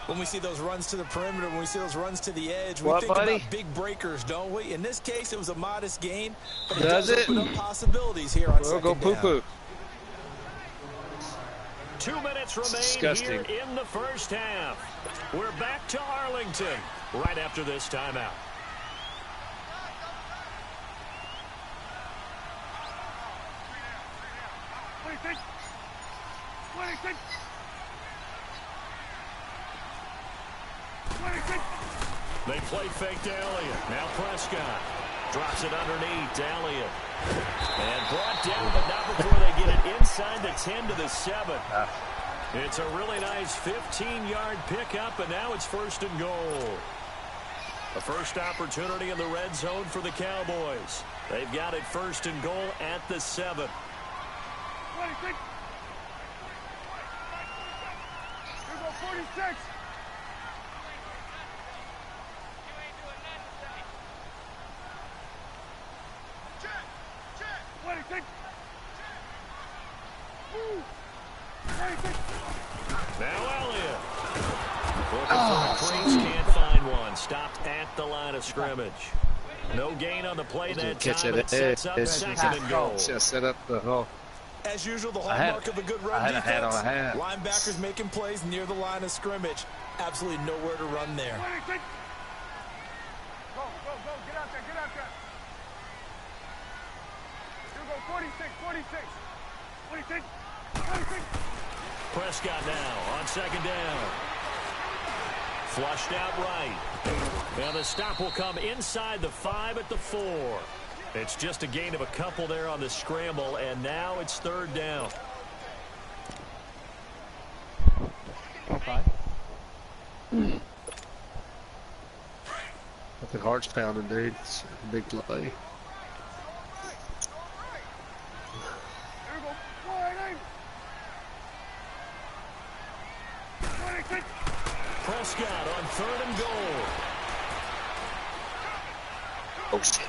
When we see those runs to the perimeter, when we see those runs to the edge, we think about big breakers, don't we? In this case, it was a modest gain, but it does open up possibilities here on second down. Go poo-poo. 2 minutes remain here in the first half. We're back to Arlington right after this timeout. They play fake to Elliott. Now Prescott drops it underneath to Elliott. And brought down, but not before they get it inside the 10 to the 7. It's a really nice 15-yard pickup, and now it's 1st and goal. A first opportunity in the red zone for the Cowboys. They've got it 1st and goal at the 7. Here go 46. Now Elliott. Looking for a can't find one. Stopped at the line of scrimmage. No gain on the play that time. It sets up 2nd and goal. Set up the hole. As usual, the hallmark of a good run defense. I had on a hat. Linebackers making plays near the line of scrimmage. Absolutely nowhere to run there. Go, get out there, get out there. Here go 46. Prescott now on second down. Flushed out right. Now the stop will come inside the 5 at the 4. It's just a gain of a couple there on the scramble, and now it's third down. Okay. The heart's pounding, dude. It's a big play. Prescott on 3rd and goal. Oh, shit.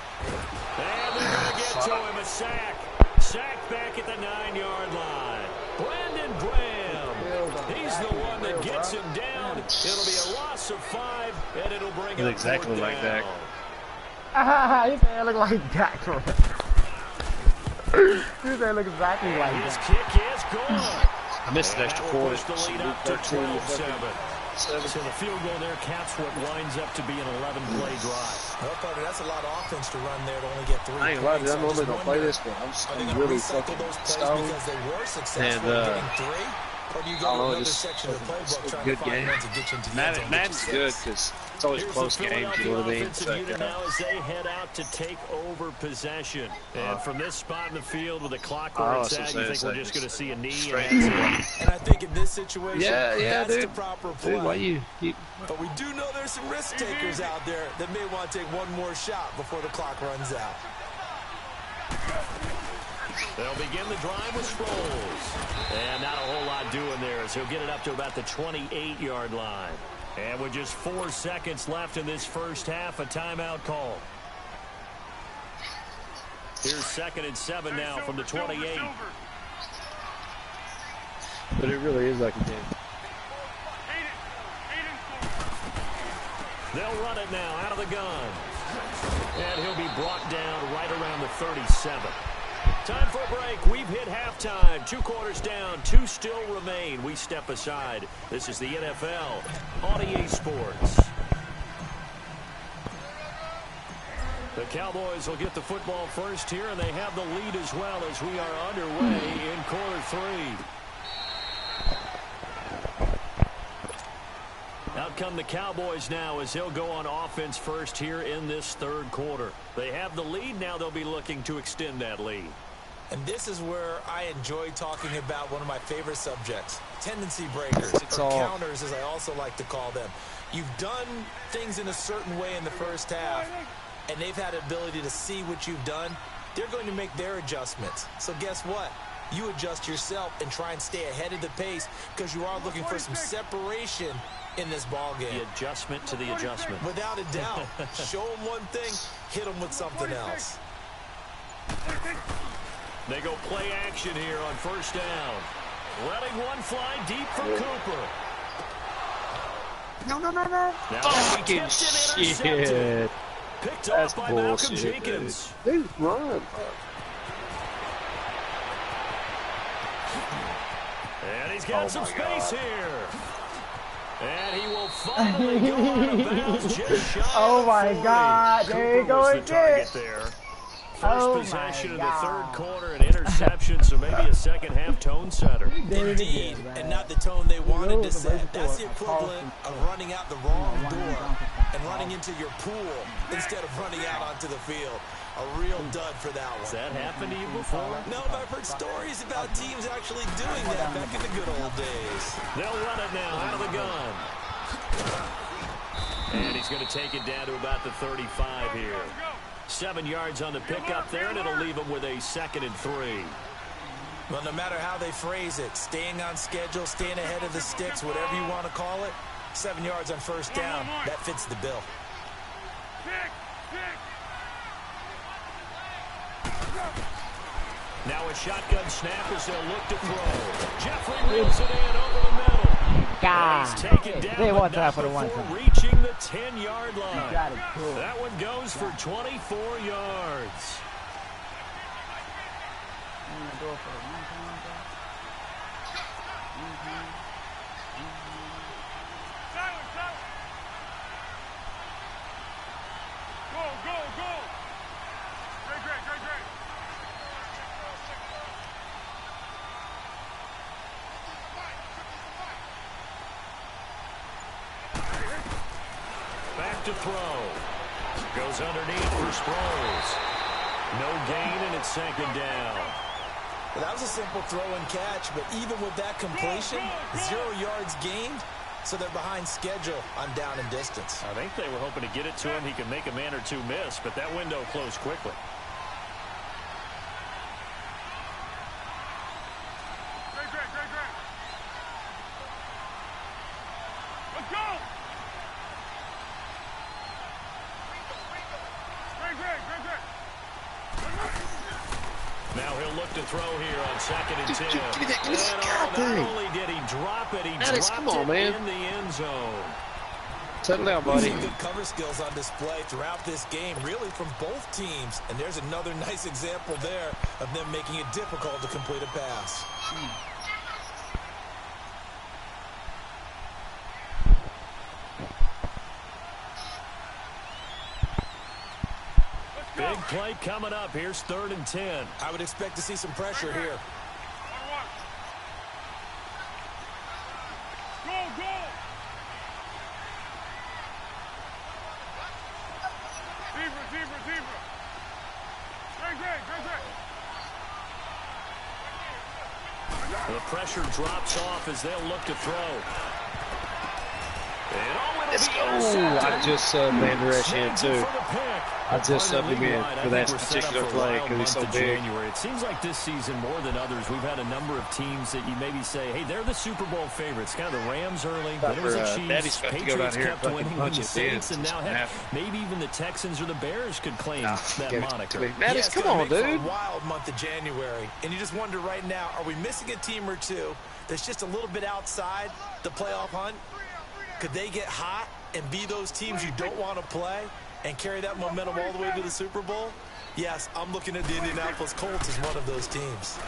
And they're going to get to him, a sack. Sack back at the 9-yard line. Brandon Graham. He's the one that gets him down. It'll be a loss of 5, and it'll bring up exactly like Dak. You say it look like Dak. You say it look exactly like His Dak. kick is gone. I missed an extra quarter. Push the lead up to 12-7. So the field goal there caps what winds up to be an 11-play drive. Well, Parker, that's a lot of offense to run there to only get 3 I ain't lying. points. I normally don't play this, but I'm really fucking stoned. Because they were successful in getting 3? Or do you go to another section of the playbook trying to find ones that get you into the end zone? Madden's good because it's always close games, you know what I mean? Offensive unit now as they head out to take over possession. And from this spot in the field with the clock where it's at, you think we're just going to see a knee? And I think in this situation, that's dude. the proper play. Dude, why you But we do know there's some risk takers out there that may want to take one more shot before the clock runs out. They'll begin the drive with Sproles. And not a whole lot doing there as he'll get it up to about the 28-yard line. And with just 4 seconds left in this first half, a timeout call. Here's 2nd and 7 now from the 28. But it really is like a game. They'll run it now out of the gun. And he'll be brought down right around the 37. Time for a break. We've hit halftime. 2 quarters down. 2 still remain. We step aside. This is the NFL on EA Sports. The Cowboys will get the football first here, and they have the lead as well as we are underway in quarter 3. Out come the Cowboys now as they'll go on offense first here in this 3rd quarter. They have the lead. Now they'll be looking to extend that lead. And this is where I enjoy talking about one of my favorite subjects, tendency breakers, or counters, as I also like to call them. You've done things in a certain way in the first half, and they've had the ability to see what you've done. They're going to make their adjustments. So guess what? You adjust yourself and try and stay ahead of the pace because you are looking for some separation in this ball game. The adjustment to the adjustment. Without a doubt. Show them one thing, hit them with something else. They go play action here on first down. Letting one fly deep from Cooper. No. Now Fucking shit. Picked That's off by bullshit, Malcolm Jenkins. Dude, run. And he's got some space here. And he will finally go out of bounds just shy Oh my of 40. God, there you go Cooper was the target again. there. Oh First possession my in the God. 3rd quarter, an interception, so maybe a second half tone setter. Indeed, and not the tone they wanted to set. That's the equivalent of running out the wrong door and running into your pool instead of running out onto the field. A real dud for that one. Has that happened to you before? No, but I've heard stories about teams actually doing that back in the good old days. They'll run it now out of the gun. And he's going to take it down to about the 35 here. 7 yards on the pickup there, and it'll leave him with a 2nd and 3. Well, no matter how they phrase it, staying on schedule, staying ahead of the sticks, whatever you want to call it, 7 yards on first down, that fits the bill. Now a shotgun snap as they'll look to throw. Jeffrey reels it in over the middle. God. He's taken down, They but want that not for the one before time. reaching the 10-yard line. Got it, cool. That one goes for 24 yards. Go. Great. look to throw. Goes underneath for Sproles. No gain, and it's second down. Well, that was a simple throw and catch, but even with that completion, 0 yards gained, so they're behind schedule on down and distance. I think they were hoping to get it to him. He could make a man or two miss, but that window closed quickly. Let's go! Now he'll look to throw here on 2nd and 10. Give me that. Not only did he drop it, he Alex, dropped come on, it man. in the end zone. Settle down, We've buddy. seen good cover skills on display throughout this game, really from both teams. And there's another nice example there of them making it difficult to complete a pass. Big play coming up. Here's 3rd and 10. I would expect to see some pressure here. Go, go! Zebra. The pressure drops off as they'll look to throw. Let's go. I just subbed Van Der Esch in, too. I just subbed him in for that particular play because he's so big. It seems like this season, more than others, we've had a number of teams that you maybe say, hey, they're the Super Bowl favorites. Kind of the Rams early, then it was the Chiefs, Patriots kept winning, the Saints, and now heck, maybe even the Texans or the Bears could claim that moniker. Mattis, come on, dude. A wild month of January, and you just wonder right now, are we missing a team or two that's just a little bit outside the playoff hunt? Could they get hot and be those teams you don't want to play and carry that momentum all the way to the Super Bowl? Yes, I'm looking at the Indianapolis Colts as one of those teams.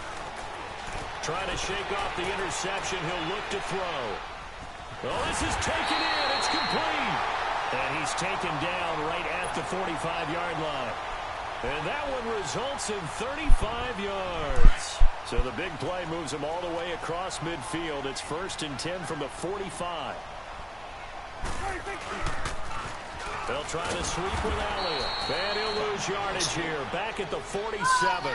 Trying to shake off the interception. He'll look to throw. Oh, this is taken in. It's complete. And he's taken down right at the 45-yard line. And that one results in 35 yards. So the big play moves him all the way across midfield. It's 1st and 10 from the 45. They'll try to sweep with Elliott. And he'll lose yardage here. Back at the 47.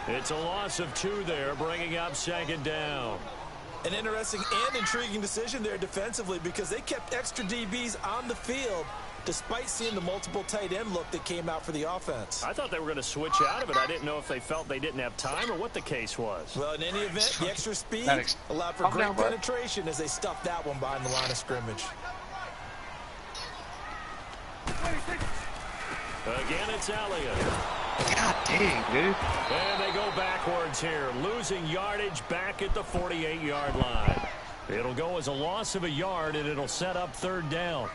It's a loss of 2 there, bringing up 2nd down. An interesting and intriguing decision there defensively because they kept extra DBs on the field despite seeing the multiple tight end look that came out for the offense. I thought they were going to switch out of it. I didn't know if they felt they didn't have time or what the case was. Well, in any event, the extra speed allowed for great penetration as they stuffed that one behind the line of scrimmage. Again, it's Elliott. God dang, dude. And they go backwards here, losing yardage back at the 48-yard line. It'll go as a loss of a yard, and it'll set up 3rd down.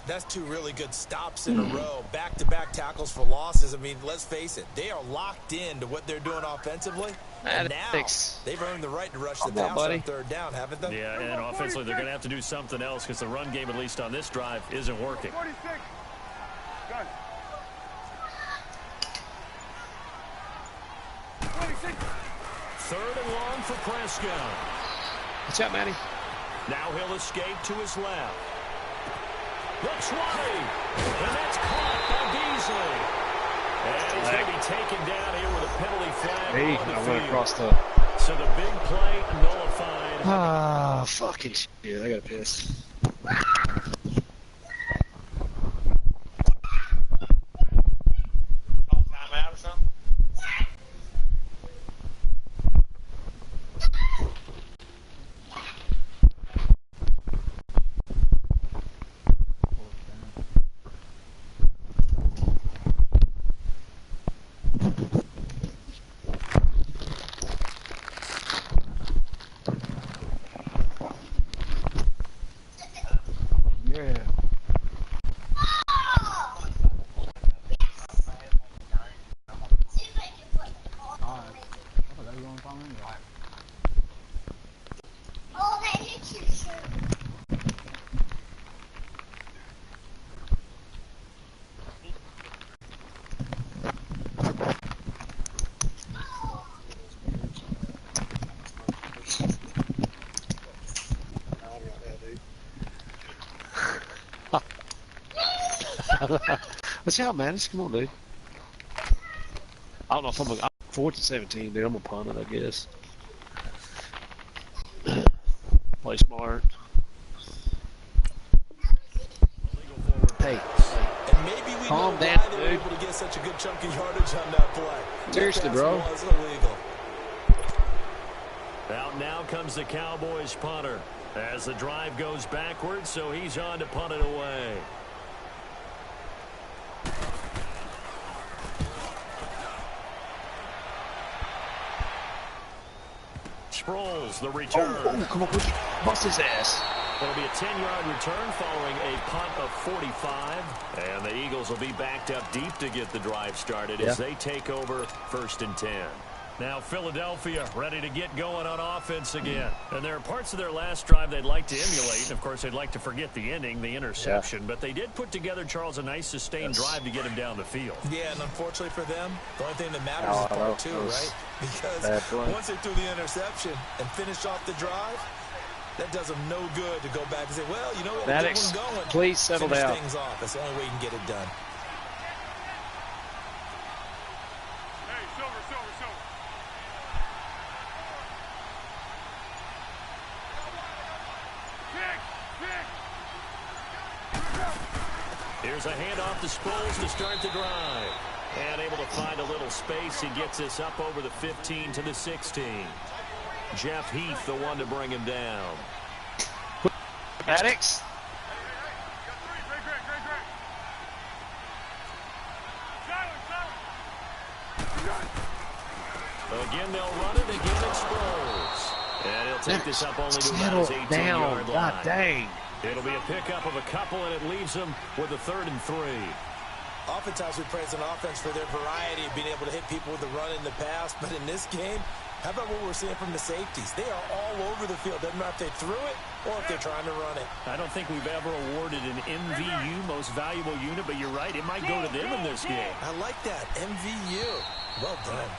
That's 2 really good stops in a row. Back-to-back tackles for losses. I mean, let's face it, they are locked in to what they're doing offensively. And now they've earned the right to rush the pass on 3rd down, haven't they? Yeah, and offensively they're going to have to do something else because the run game, at least on this drive, isn't working. 46. Got it. 26. 3rd and long for Prescott. Watch out, Matty. Now he'll escape to his left. Looks wide, and that's caught by Beasley. And he's going to be taken down here with a penalty flag on the I field. went across the... So the big play nullified. Ah, fucking shit. I got to piss. Let's see how man. Come on, dude. I don't know if I'm 4th and 17, dude. I'm gonna punt it, I guess. Play smart. Hey. And maybe we Calm know down, why they were dude. able to get such a good chunk of yardage on that play. Seriously, That bro. pass was illegal. Out now comes the Cowboys punter as the drive goes backwards, so he's on to punt it away. Sproles, the return. Oh, come on, bust his ass. It'll be a 10-yard return following a punt of 45. And the Eagles will be backed up deep to get the drive started as they take over 1st and 10. Now Philadelphia ready to get going on offense again. And there are parts of their last drive they'd like to emulate. And, of course, they'd like to forget the ending, the interception. But they did put together, Charles, a nice sustained drive to get him down the field. Yeah, and unfortunately for them, the only thing that matters is part 2, right? Because once they threw the interception and finished off the drive, that does them no good to go back and say, well, you know what, we'll get one going. Please settle Finish down. things off. That's the only way you can get it done. Hey, Silver. Here's a handoff to Sproles to start the drive. And able to find a little space. He gets this up over the 15 to the 16. Jeff Heath, the one to bring him down. Maddox. Again, they'll run it. Again, it's Sproles. And he'll take this up only to about his 18-yard line. God dang. It'll be a pickup of a couple, and it leaves them with a 3rd and 3. Oftentimes we praise an offense for their variety of being able to hit people with the run in the pass. But in this game, how about what we're seeing from the safeties? They are all over the field. Doesn't matter if they threw it or if they're trying to run it. I don't think we've ever awarded an MVU, most valuable unit, but you're right. It might go to them in this game. I like that. MVU. Well done.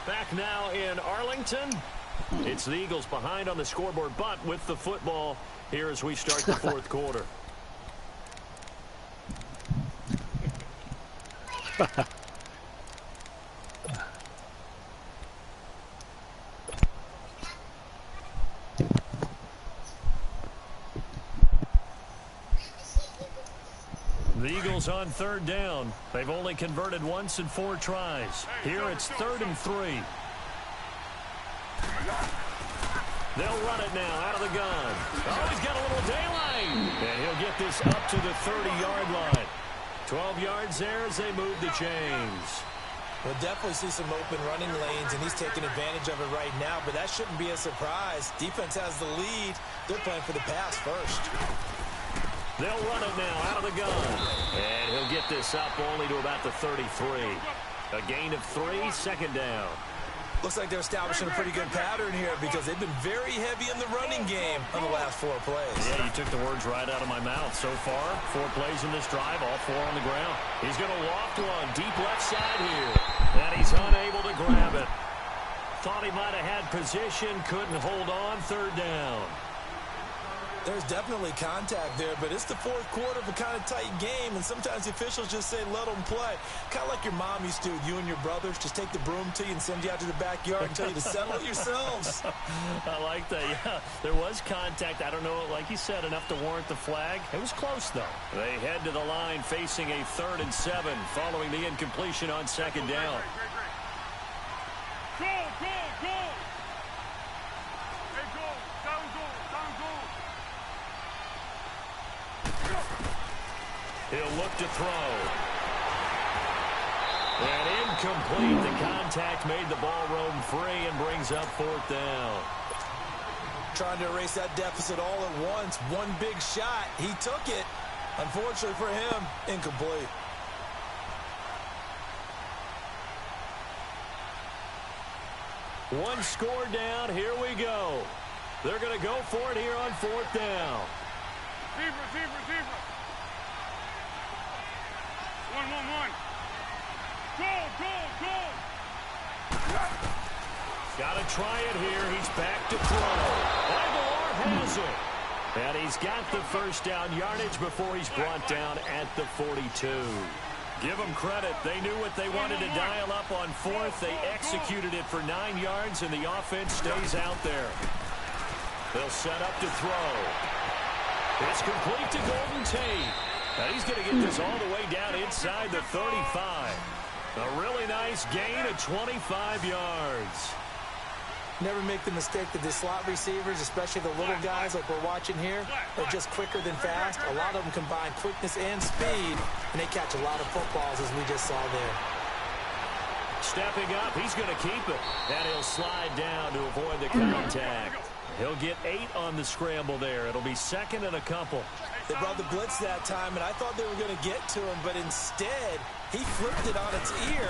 Back now in Arlington. It's the Eagles behind on the scoreboard, but with the football here as we start the 4th quarter. The Eagles on 3rd down. They've only converted once in 4 tries. Here it's 3rd and 3. They'll run it now out of the gun. Oh, he's got a little daylight. And he'll get this up to the 30-yard line. 12 yards there as they move the chains. We'll definitely see some open running lanes, and he's taking advantage of it right now, but that shouldn't be a surprise. Defense has the lead. They're playing for the pass first. They'll run it now out of the gun. And he'll get this up only to about the 33. A gain of 3, 2nd down. Looks like they're establishing a pretty good pattern here because they've been very heavy in the running game on the last 4 plays. Yeah, you took the words right out of my mouth. So far, 4 plays in this drive, all 4 on the ground. He's going to loft one deep left side here. And he's unable to grab it. Thought he might have had position, couldn't hold on, 3rd down. There's definitely contact there, but it's the 4th quarter of a kind of tight game, and sometimes the officials just say, let them play. Kind of like your mom used to with you and your brothers. Just take the broom to you and send you out to the backyard and tell you to settle it yourselves. I like that, yeah. There was contact. I don't know, like you said, enough to warrant the flag. It was close, though. They head to the line facing a 3rd and 7 following the incompletion on 2nd down. Go! Hey, go! Down, go! He'll look to throw. And incomplete. The contact made the ball roam free and brings up 4th down. Trying to erase that deficit all at once. One big shot. He took it. Unfortunately for him, incomplete. One score down. Here we go. They're going to go for it here on 4th down. Receiver. 1. Go! Got to try it here. He's back to throw. Aguilar has it. And he's got the first down yardage before he's brought down at the 42. Give them credit. They knew what they wanted to dial up on fourth. They executed it for 9 yards, and the offense stays out there. They'll set up to throw. It's complete to Golden Tate. Now he's going to get this all the way down inside the 35. A really nice gain of 25 yards. Never make the mistake that the slot receivers, especially the little guys like we're watching here, are just quicker than fast. A lot of them combine quickness and speed, and they catch a lot of footballs, as we just saw there. Stepping up, he's going to keep it. And he'll slide down to avoid the contact. He'll get 8 on the scramble there. It'll be second and a couple. They brought the blitz that time, and I thought they were going to get to him, but instead he flipped it on its ear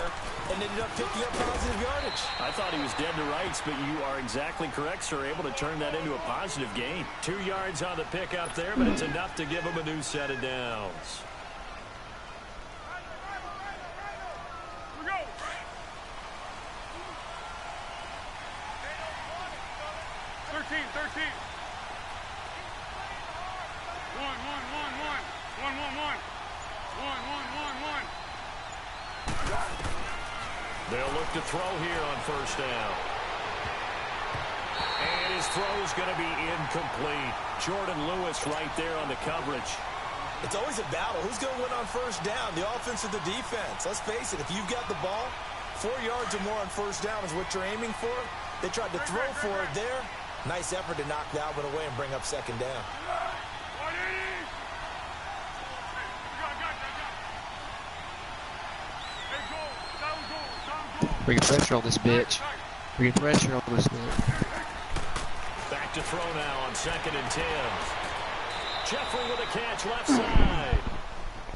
and ended up picking up positive yardage. I thought he was dead to rights, but you are exactly correct, sir. Able to turn that into a positive gain. 2 yards on the pickup there, but it's enough to give him a new set of downs. We go. Thirteen. 1. They'll look to throw here on first down. And his throw's going to be incomplete. Jordan Lewis right there on the coverage. It's always a battle. Who's going to win on first down, the offense or the defense? Let's face it, if you've got the ball, 4 yards or more on first down is what you're aiming for. They tried to throw for it there. Nice effort to knock that one away and bring up second down. Bring pressure on this bitch. Bring pressure on this bitch. Back to throw now on 2nd and 10. Jeffrey with a catch left side.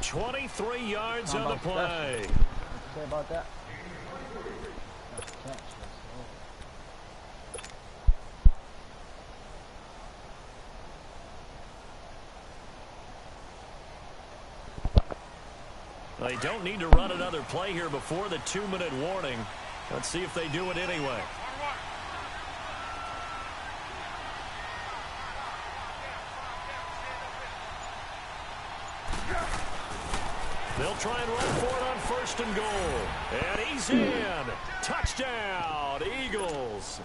23 yards on the play. What you say about that? They don't need to run another play here before the 2-minute warning. Let's see if they do it anyway. They'll try and run for it on 1st and goal. And he's in. Touchdown, Eagles.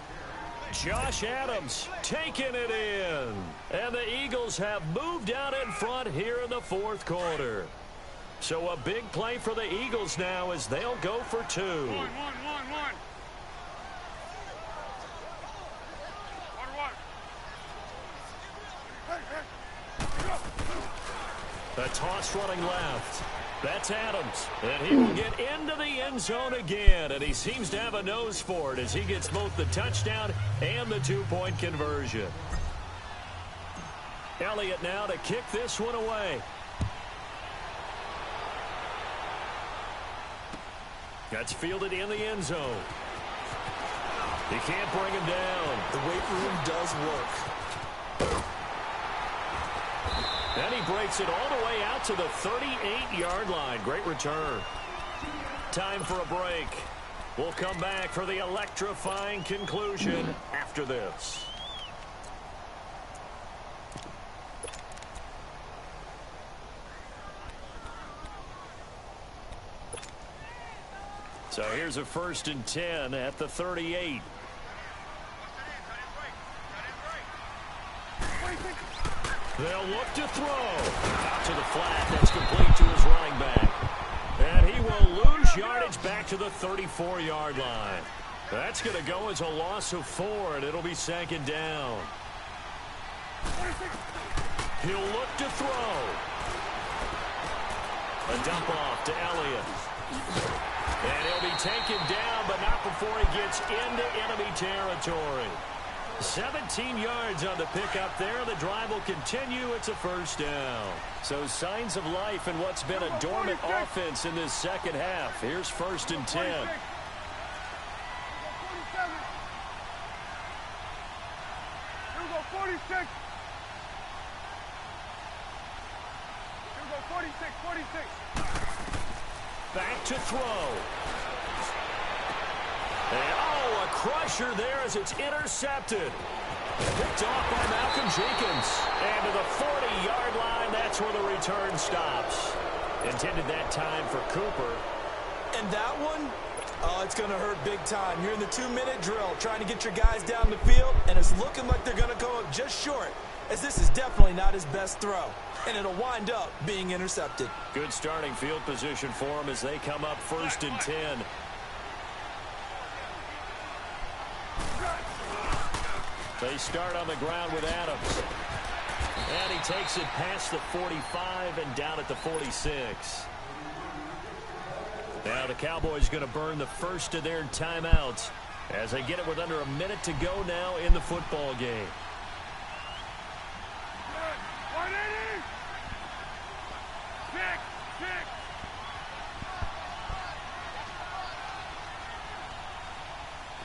Josh Adams taking it in. And the Eagles have moved out in front here in the 4th quarter. So a big play for the Eagles now as they'll go for 2. 1. A toss running left. That's Adams. And he will get into the end zone again. And he seems to have a nose for it as he gets both the touchdown and the 2-point conversion. Elliott now to kick this one away. That's fielded in the end zone. He can't bring him down. The weight room does work. And he breaks it all the way out to the 38-yard line. Great return. Time for a break. We'll come back for the electrifying conclusion after this. So here's a 1st and 10 at the 38. They'll look to throw. Out to the flat. That's complete to his running back. And he will lose yardage back to the 34-yard line. That's going to go as a loss of 4, and it'll be 2nd down. He'll look to throw. A dump off to Elliott. And he'll be taken down, but not before he gets into enemy territory. 17 yards on the pickup there. The drive will continue. It's a 1st down. So signs of life in what's been a dormant offense in this second half. Here's 1st and 10. Here we go, 46. Here we go, 46. Back to throw. And, oh, a crusher there as it's intercepted. Picked off by Malcolm Jenkins. And to the 40-yard line, that's where the return stops. Intended that time for Cooper. And that one, oh, it's going to hurt big time. You're in the 2-minute drill trying to get your guys down the field, and it's looking like they're going to go up just short, as this is definitely not his best throw. And it'll wind up being intercepted. Good starting field position for them as they come up 1st and 10. They start on the ground with Adams. And he takes it past the 45 and down at the 46. Now the Cowboys going to burn the first of their timeouts as they get it with under a minute to go now in the football game.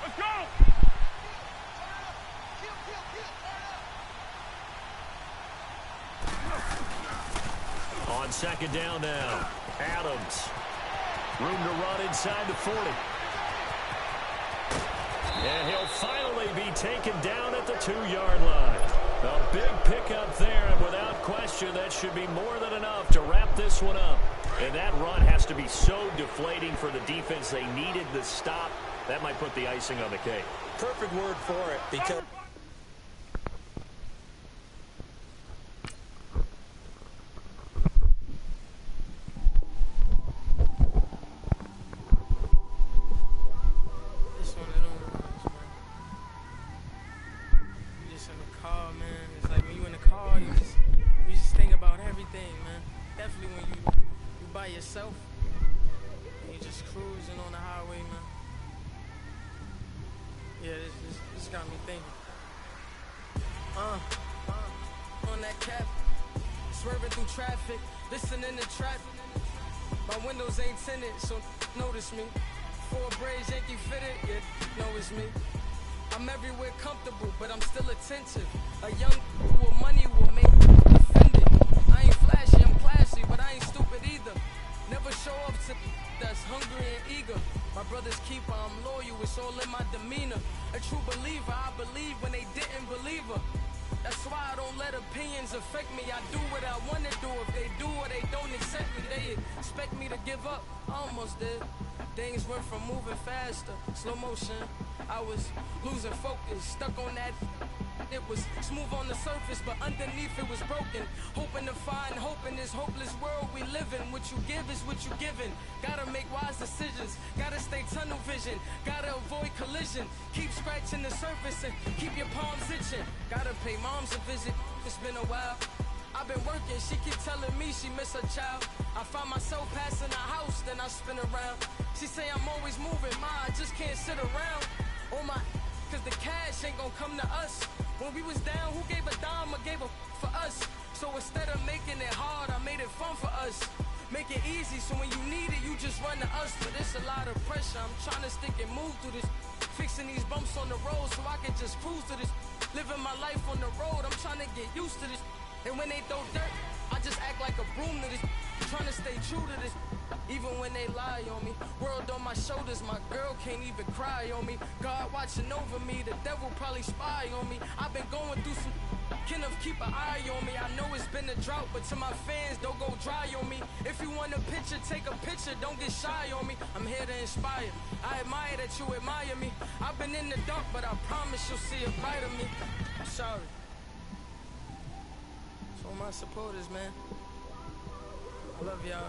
Let's go! On 2nd down now, Adams. Room to run inside the 40. And he'll finally be taken down at the 2-yard line. A big pickup there, and without question, that should be more than enough to wrap this one up. And that run has to be so deflating for the defense. They needed the stop. That might put the icing on the cake. Perfect word for it, because yourself, and you're just cruising on the highway, man. Yeah, this got me thinking. On that cap, swerving through traffic, listening to trap. My windows ain't tinted, so notice me. 4 braids, Yankee fitted, yeah, know it's me. I'm everywhere comfortable, but I'm still attentive. A young with money will make you offended. I ain't flashy, I'm classy, but I ain't stupid either. Never show up to that's hungry and eager. My brother's keeper, I'm loyal, it's all in my demeanor. A true believer, I believe when they didn't believe her. That's why I don't let opinions affect me. I do what I want to do. If they do or they don't accept me, they expect me to give up. I almost did. Things went from moving faster, slow motion. I was losing focus, stuck on that. It was smooth on the surface, but underneath it was broken. Hoping to find hope in this hopeless world we live in. What you give is what you given. Gotta make wise decisions. Gotta stay tunnel vision. Gotta avoid collision. Keep scratching the surface and keep your palms itching. Gotta pay moms a visit. It's been a while. I've been working, she keep telling me she miss her child. I find myself passing the house, then I spin around. She say I'm always moving, I just can't sit around. Oh my, cause the cash ain't gonna come to us. When we was down, who gave a dime or gave a for us? So instead of making it hard, I made it fun for us. Make it easy, so when you need it, you just run to us. But it's a lot of pressure, I'm trying to stick and move through this. Fixing these bumps on the road so I can just cruise to this. Living my life on the road, I'm trying to get used to this. And when they throw dirt, I just act like a broom to this. Trying to stay true to this, even when they lie on me. World on my shoulders, my girl can't even cry on me. God watching over me, the devil probably spy on me. I've been going through some, kind of keep an eye on me. I know it's been a drought, but to my fans, don't go dry on me. If you want a picture, take a picture, don't get shy on me. I'm here to inspire, I admire that you admire me. I've been in the dark, but I promise you'll see a bright of me. I'm sorry. So my supporters, man, I love y'all.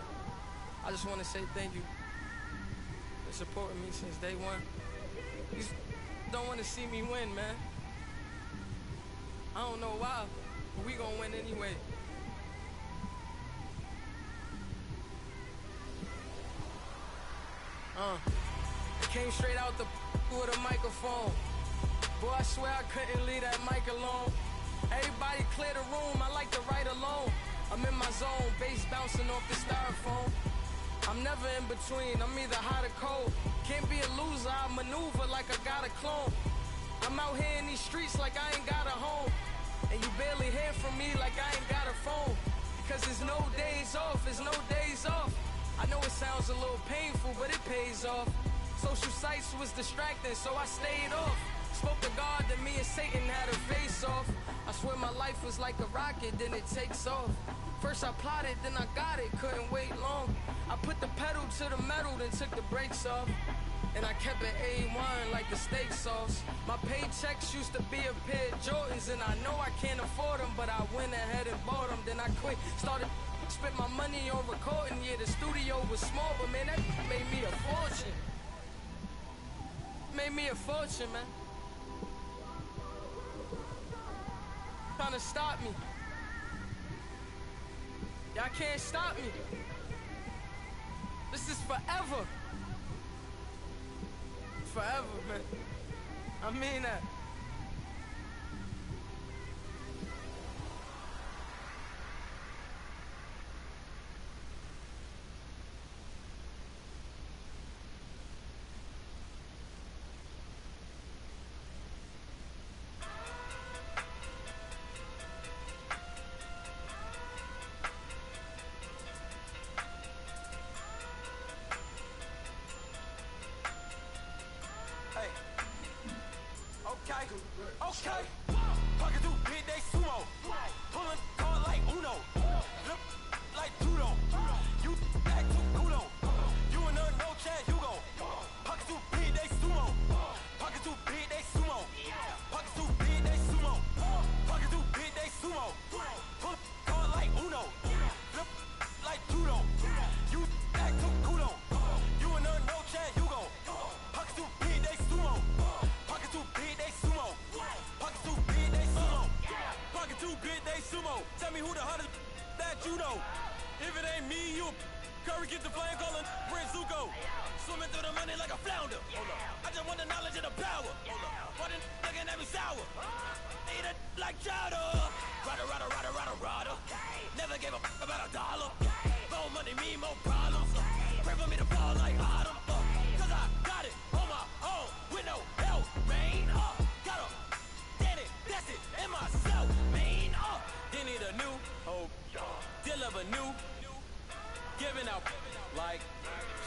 I just want to say thank you for supporting me since day one. These don't want to see me win, man. I don't know why, but we gonna win anyway. I came straight out the with a microphone. Boy, I swear I couldn't leave that mic alone. Everybody clear the room, I like to write alone. I'm in my zone, bass bouncing off the styrofoam. I'm never in between, I'm either hot or cold. Can't be a loser, I maneuver like I got a clone. I'm out here in these streets like I ain't got a home. And you barely hear from me like I ain't got a phone. Because there's no days off, there's no days off. I know it sounds a little painful, but it pays off. Social sites was distracting, so I stayed off. Spoke to God that me and Satan had a face off. I swear my life was like a rocket, then it takes off. First I plotted, then I got it, couldn't wait long. I put the pedal to the metal, then took the brakes off. And I kept it A1 like the steak sauce. My paychecks used to be a pair of Jordans, and I know I can't afford them, but I went ahead and bought them. Then I quit, started spent my money on recording. Yeah, the studio was small, but man, that made me a fortune. Made me a fortune, man. Trying to stop me. Y'all can't stop me. This is forever. Forever, man. I mean that. Okay, pocket do big, they sumo. Pulling card like Uno. Flip like judo. You act too kudo. You and her no Chad Hugo. Pocket too big, they sumo. Pocket too big, they sumo. Pocket too big, they sumo. Pocket too big, they sumo. Pull card like Uno. Flip like judo. You act too kudo. You and her no Chad Hugo. Pocket too big, they sumo. Pocket too big, they sumo. Pocket too big, they sumo. Pocket too big, they sumo. Tell me who the hottest that you know. If it ain't me, you Curry get the flame calling Prince Zuko. Swimming through the money like a flounder. I just want the knowledge and the power. Why the looking at me sour? Eat it like chowder. Rada. Never gave a about a dollar. More money, me, more problems. Pray for me to fall like autumn. Cause I got it on my own with no help, man. Got a daddy, that's it, in myself, man. They need a new hope, deal of a new, giving out like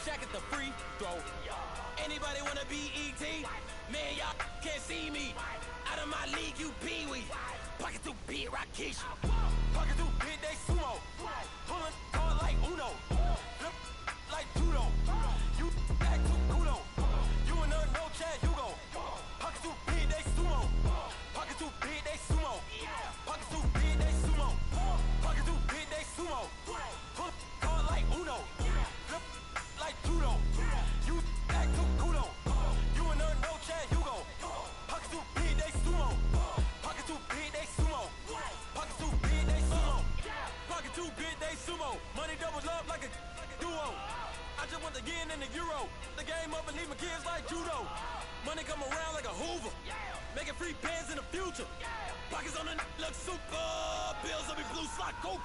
Shaq at the free throw. Anybody wanna be ET? Man, y'all can't see me. Out of my league, you pee-wee. Pocket too big, Rakesh. Pocket too big, they sumo. Pulling card like Uno. Flip like judo. You act too kudo. You and her no Chad Hugo. Pocket too big, they sumo. Pocket too big, they sumo. Pocket too big, they sumo. Pocket too big, they sumo. Pull card like Uno. Flip like judo. You act too kudo. You and her no Chad Hugo. Pocket too big, they sumo. Pocket too big, they sumo. Pocket too big, they sumo. Pocket too big, they sumo. Money doubles up like a duo. I just want the yen and the euro. The game up and leave my kids like judo. Money come around like a Hoover. Making free bands in the future. Pockets on the look super. Bills will be blue slot Cooper.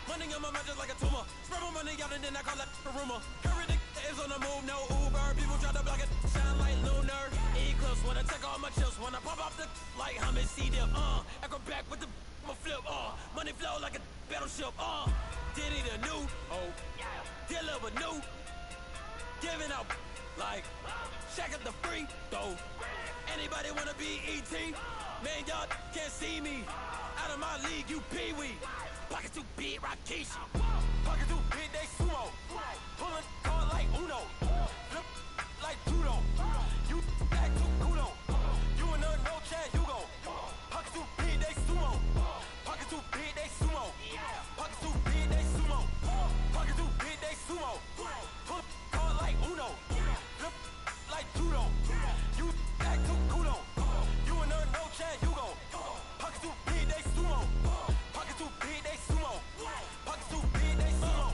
Money on my mind just like a tumor. Spread my money out and then I call that a rumor. Curry the is on the move, no Uber. People try to block it, shine like lunar. Eclipse wanna take all my chips. When I pop off the like Hummus C-Dip. Echo back with the flip. Money flow like a battleship. Did it a new hope. Deliver new. Giving out like Shaq at the free throw. Anybody wanna be ET? Man, y'all can't see me. Out of my league, you pee-wee. Pocket too big, Rakesh. Pocket too big, they sumo. Pulling card like Uno. Flip like judo. You act too kudo. You and her no Chad Hugo. Pocket too big, they sumo. Pocket too big, they sumo. Pocket too big, they sumo. Pocket too big, they sumo. Pull card like Uno. Flip like judo. You act too kudo. You and her no Chad Hugo. Pocket too big, they sumo. Pocket too big, they sumo. Pocket too big, they sumo.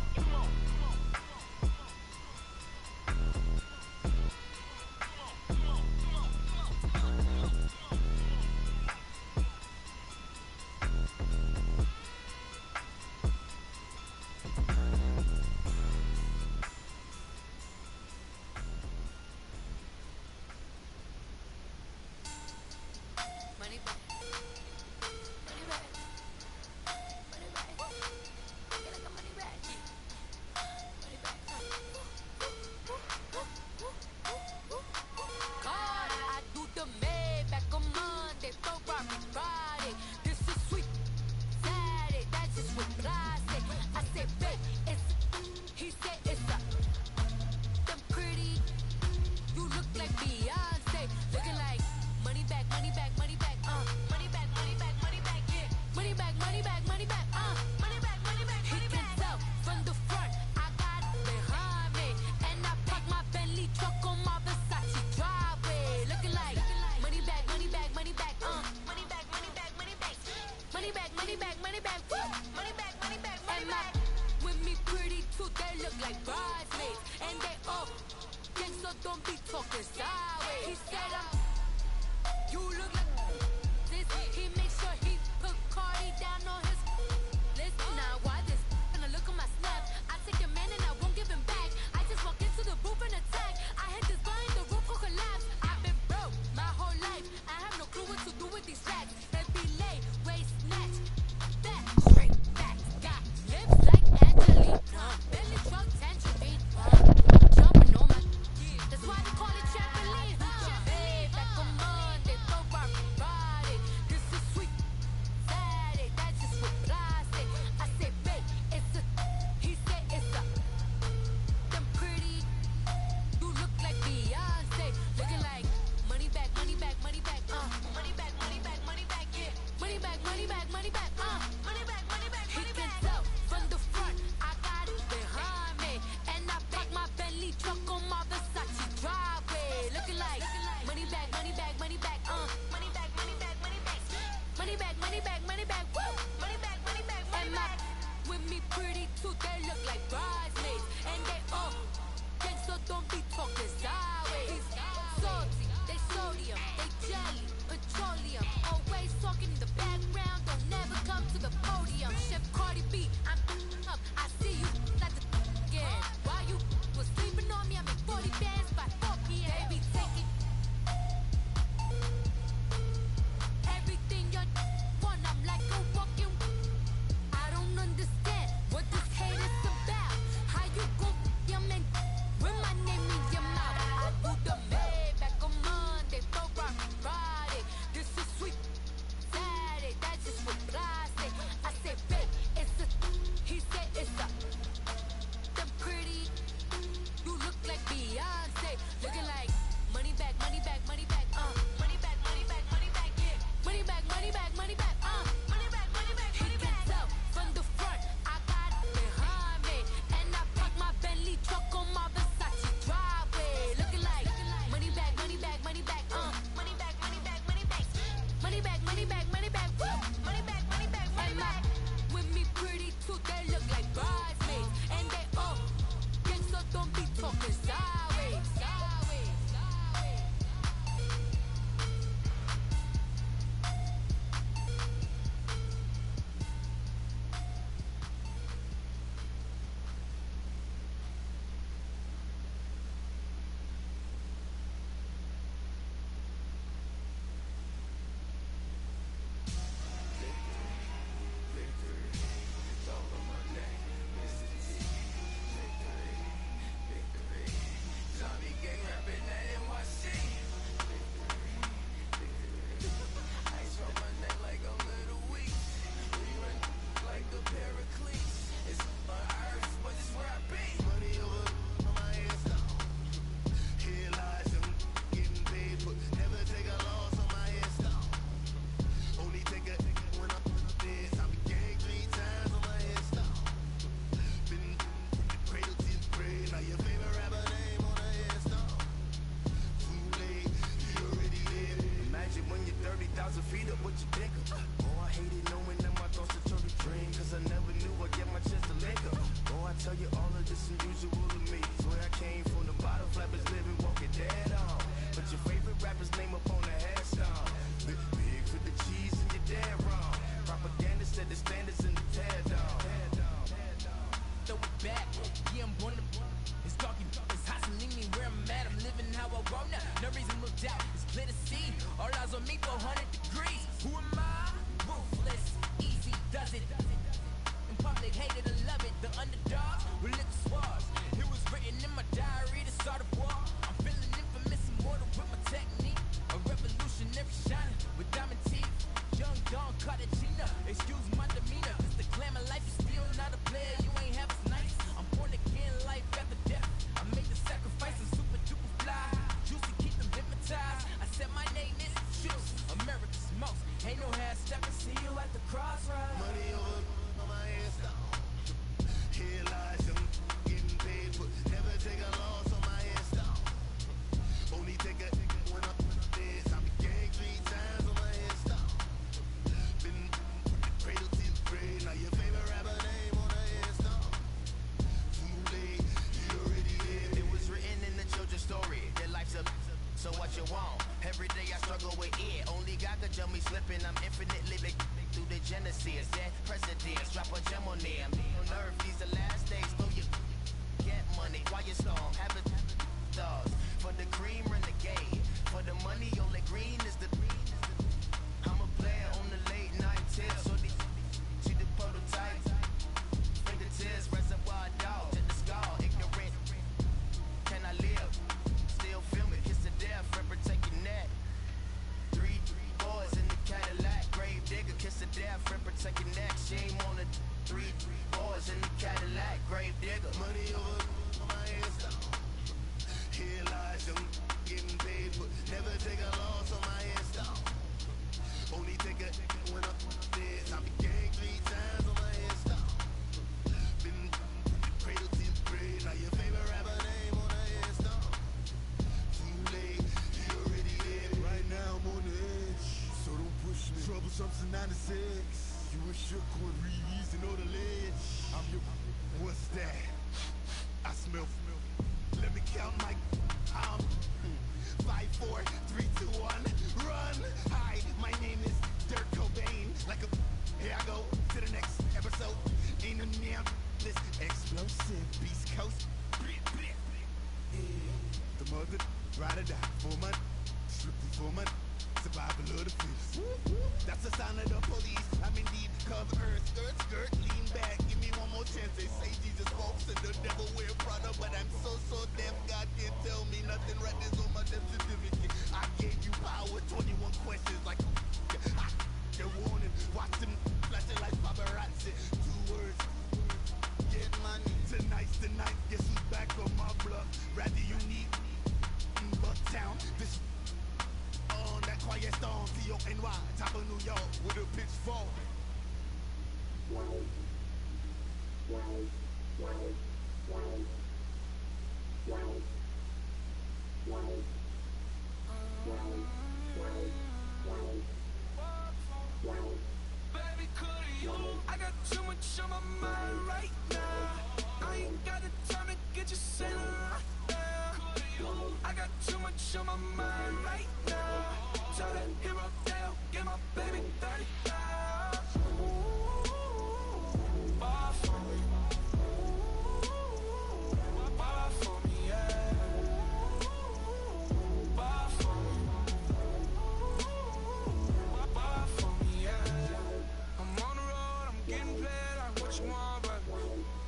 money back, money back, money back, money back, he can tell from the front, I got it behind me, and I park my Bentley truck on my Versace driveway, looking like money back, money back, money back, money back, money back, money back, money back, money back, money back, money back, money back, money back. With me pretty too, they look like bridesmaids, and they all gang, so don't be talking sideways. He said you look like this. He make sure he put Cardi down on his list. Now why this? Gonna look at my snap. I take your man and I won't give him back. I just walk into the booth and attack. I hit this behind the roof will collapse. I've been broke my whole life. I have no clue what to do with these racks. Every lay, waist, snatch, back, straight back. Got lips like Angelina. Belly truck, tangerine. Jumping on my. That's why they call it trampoline. Hey, back on Monday, for our Friday. This is sweet Saturday. That's just what I say. I say, babe, it's a. He said it's a. Them pretty. You look like Beyonce. Looking like money back, money back, money back, money back, money back, money back, yeah. Money back, money back, money back, money back, money back, money back. He can tell from the front, I got it behind me, and I park my Bentley truck on my Versace driveway, looking like money back, money back, money back, money back, money back, money back, money back, money back, money back, woo, money back, money back, money back. With me pretty too, they look like bridesmaids, and they all gang, so don't be talking sideways. Salty, they sodium, they jelly, petroleum, always talking in the background, don't never come to the podium. Chef Cardi B, I'm up, I see you like the again. While you was sleeping on me, I make 40 bands by 4 p.m. Baby, take it. Everything you want, I'm like a walking. I don't understand what this hate is about. How you go your man with my name in your mouth? I do the Maybach on Monday, for our Friday. This is sweet Saturday. That's just what I say. I say, babe, it's a. He said it's a. Them pretty. You look like Beyonce. Looking like money back, money back, money back, money back, money back, money back, yeah. Money back, money back, money back, money back, money back, money back. He can tell from the front, I got it behind me, and I park my Bentley truck on my Versace driveway, looking like money back, money back, money back, money back, money back, money back, money back, money back, money back, woo, money back, money back, money back. With me pretty too, they look like bridesmaids, and they all gang, so don't be talking sideways. Ain't no half stepping, see you at the crossroads. overseers, dead presidents, drop a gem on them. On earth, these the last days, though you get money, quiet storm, have a stars. For the cream, renegade. For the money, only green is the. I'm a player on the late night tips, so they see the prototype. Bring the tears, reservoir dog, to the skull, ignorant. Can I live? Still film it, kiss the death, ripper take your neck. Three boys in the Cadillac, grave digger, kiss the death, ripper take your neck. Shame on the three boys in the Cadillac, grave digger. Money over my headstone. Here lies young, getting paid, but never take a loss on my headstone. Only take a when I'm dead. I be gang 3 times on my headstone. Been cradle to the grave. Now your favorite rapper name on the headstone. Too late, you already dead. Right now I'm on the edge, so don't push me. Troublesome to 96. You wish you could reason on the ledge. I'm your. What's that? I smell. Let me count my. 5, 4, 3, 2, 1, run. Hi, my name is Dirk Cobain. Like a. Here I go to the next episode. Ain't a damn this explosive Beast Coast. The mother ride or die for my strictly for my survival of the fittest. That's the sound of the police. I'm indeed cover earth, skirt, lean back. Give me one more chance. They say Jesus walks and the devil wear Prada, but I'm so deaf. God can't tell me nothing. Right there's on my death certificate. I gave you power. 21 questions like you're warning. Watch them flashing like paparazzi. 2 words. Get money. Tonight's the night. Guess who's back on my bluff? Rather you need Bucktown. This on that quiet storm. T-O-N-Y. Top of New York with a pitchfork. Baby, could you? I got too much on my mind right now. I ain't got the time to get you sailing right now. Could you? I got too much on my mind right now. Tell that hero down, get my baby 30,000. Bar for me. Bar for me, yeah. Bar for me. Bar for me, yeah. I'm on the road, I'm getting paid like what you want, baby.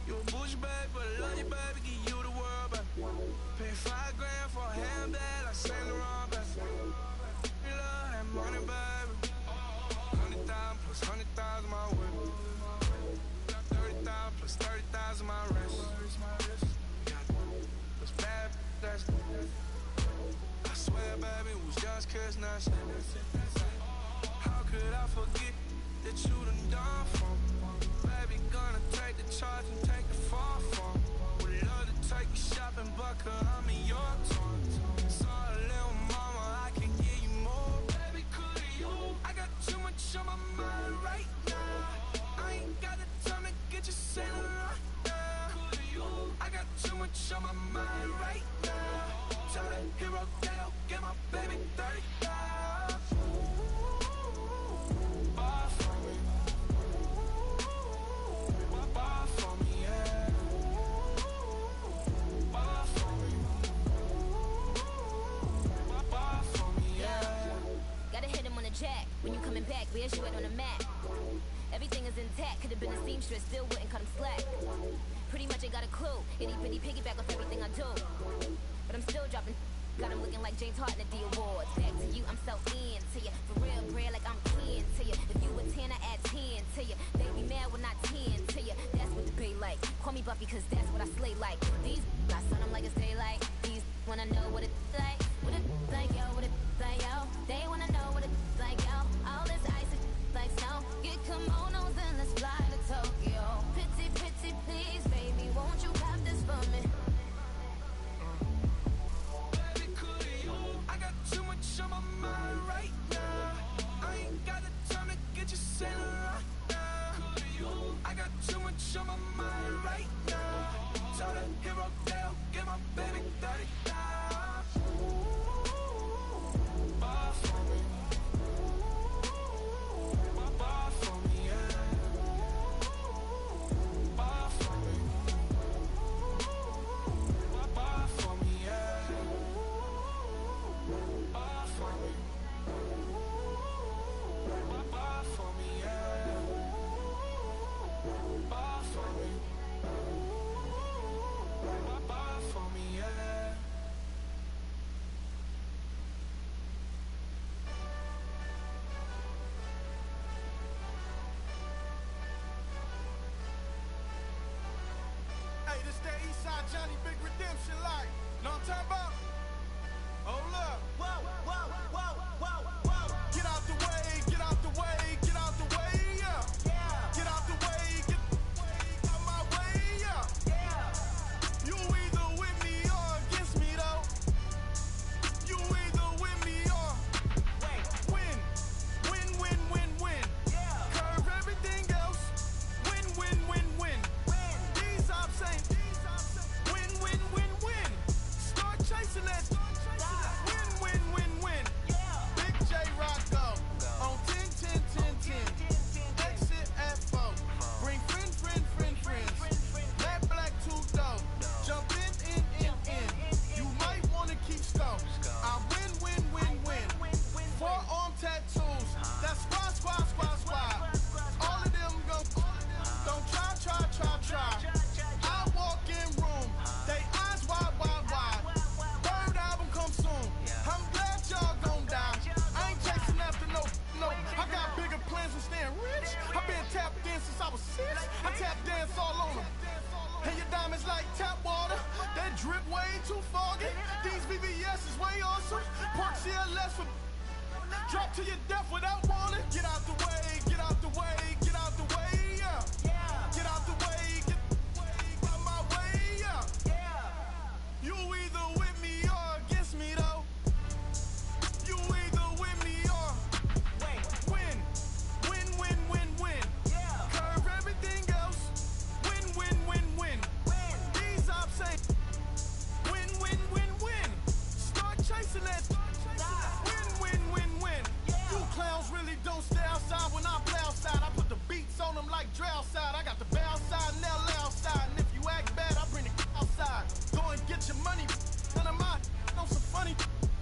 You a bougie, baby, but I love you, baby. Give you the world, baby. Pay $5 grand for a handbag like Saint Laurent, baby. You love that money, baby. 100,000 plus 100,000 my way. 30,000 plus 30,000 my rest. Plus bad, that's. I swear, baby, it was just kiss, not shit. How could I forget that you done for me? Baby, gonna take the charge and take the fall for me. Would love to take you shopping, but I'm in your town. Sorry, little mama, I can give you more. Baby, could you? I got too much on my mind right now. I ain't got the time to get you sailing right now. Could you? I got too much on my mind right now. Tell that hero down, get my baby 30,000. Bar for me. Bar for me, yeah. Bar for me. Bar for me, yeah. Gotta hit him on the jack. When you coming back, where's you at on the map? Everything is intact. Could've been a seamstress, still wouldn't cut him slack. Pretty much ain't got a clue. Itty bitty piggyback off everything I do. But I'm still dropping. Got him looking like James Harden at the awards. Back to you, I'm so into you. For real, bread, like I'm kin to you. If you a 10, I add 10 to you. They be mad when I 10 to you. That's what the bay like. Call me Buffy, cause that's what I slay like. These, I son them like it's daylight. These wanna know what it's like. What it like, yo, what it like, yo. They wanna know what it's like, yo. All this ice is like snow. Get kimonos and let's fly to Tokyo. Pity, pity, please, baby, won't you have this for me? Too much on my mind right now. I ain't got the time to get you sailing right now. I got too much on my mind right now. Tell that hero down, get my baby 30,000. Bar for me. Bar for me, yeah. Johnny Big Redemption like. Know what I'm talking about? Hold up. Whoa, whoa, whoa, whoa, whoa. Get out the way, get out the way, get out the way, yeah. Get out the way, get out my way, yeah. You either with me or against me though. You either with me or win. Win, win, win, win. Curve everything else. Win, win, win, win. These ops ain't win, win, win, win. Start chasing that. Win, win, win, win. Big J Rocco on 10, 10, 10, 10. Exit at 4. Bring friend, friend, friend, friends. Matt Black 2 dough. Jump in. You might wanna keep score. I win, win, win, win. 4-arm tattoos. That's squad. All of them go. Don't try. I walk in room. They eyes wide. Third album come soon. I'm glad y'all gon' die. I ain't chasing after no. I got bigger plans than staying rich. I been tapped in since I was 6. I tap dance all on them. And your diamonds like tap water. That drip way too foggy. These BBS is way awesome. Park CLS for drop to your death without warning. Get out the way, get out the way, get out the way, yeah. Get out the way, get out my way, yeah. You either with me or against me though. You either with me or win. Win, win, win, win. Curve everything else. Win, win, win, win. These ops ain't win, win, win, win. Start chasing that. Win, win, win. You clowns really don't stay outside when I play outside. I put the beats on them like drow side. I got the bow side and LA outside. And if you act bad, I bring the outside. Go and get your money. None of mine. Know some funny.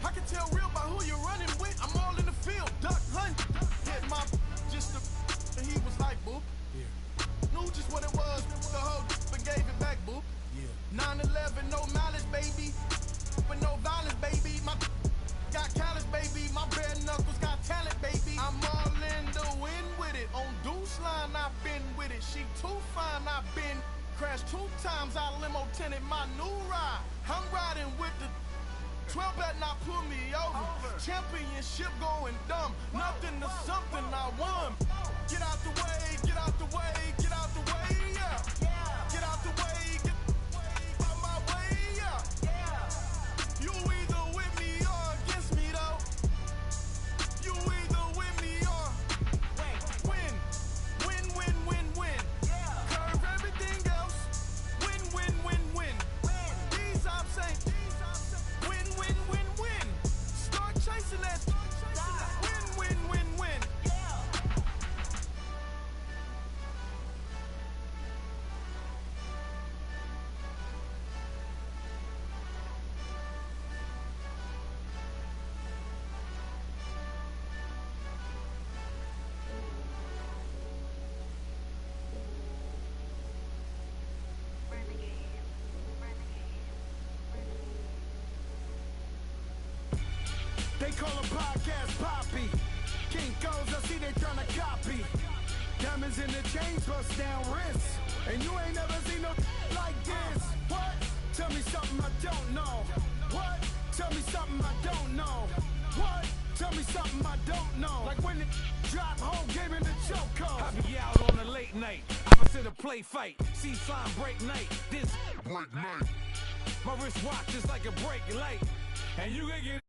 I can tell real by who you're running with. I'm all in the field. Duck hunt. Hit my just the and he was like, boop. Knew just what it was. The whole and gave it back, boop. 9/11, no malice, baby. With no violence, baby. My got callous, baby. My bare knuckles got talent, baby. I'm all in the wind with it. On Deuce line, I've been with it. She too fine, I've been crashed 2 times. I limo tinted my new ride. I'm riding with the 12 better not pull me over. Championship going dumb. Nothing to something I won. Get out the way, get out the way, get out the way, yeah. Get out the way, get out my way, yeah. You either with me or against me though. You either with me or win. Win, win, win, win. Curve everything else. Win, win, win, win. These ops ain't win, win, win, win. Start chasing that. Win, win, win, win. They call a podcast Poppy. Kinkos, I see they tryna copy. Diamonds in the chains, bust down wrists. And you ain't never seen no like this. What? Tell me something I don't know. What? Tell me something I don't know. What? Tell me something I don't know. Like when it drop, whole game in the choke code. I be out on a late night. Opposite a play fight. See slime break night. This break night. My wristwatch is like a brake light. And you can get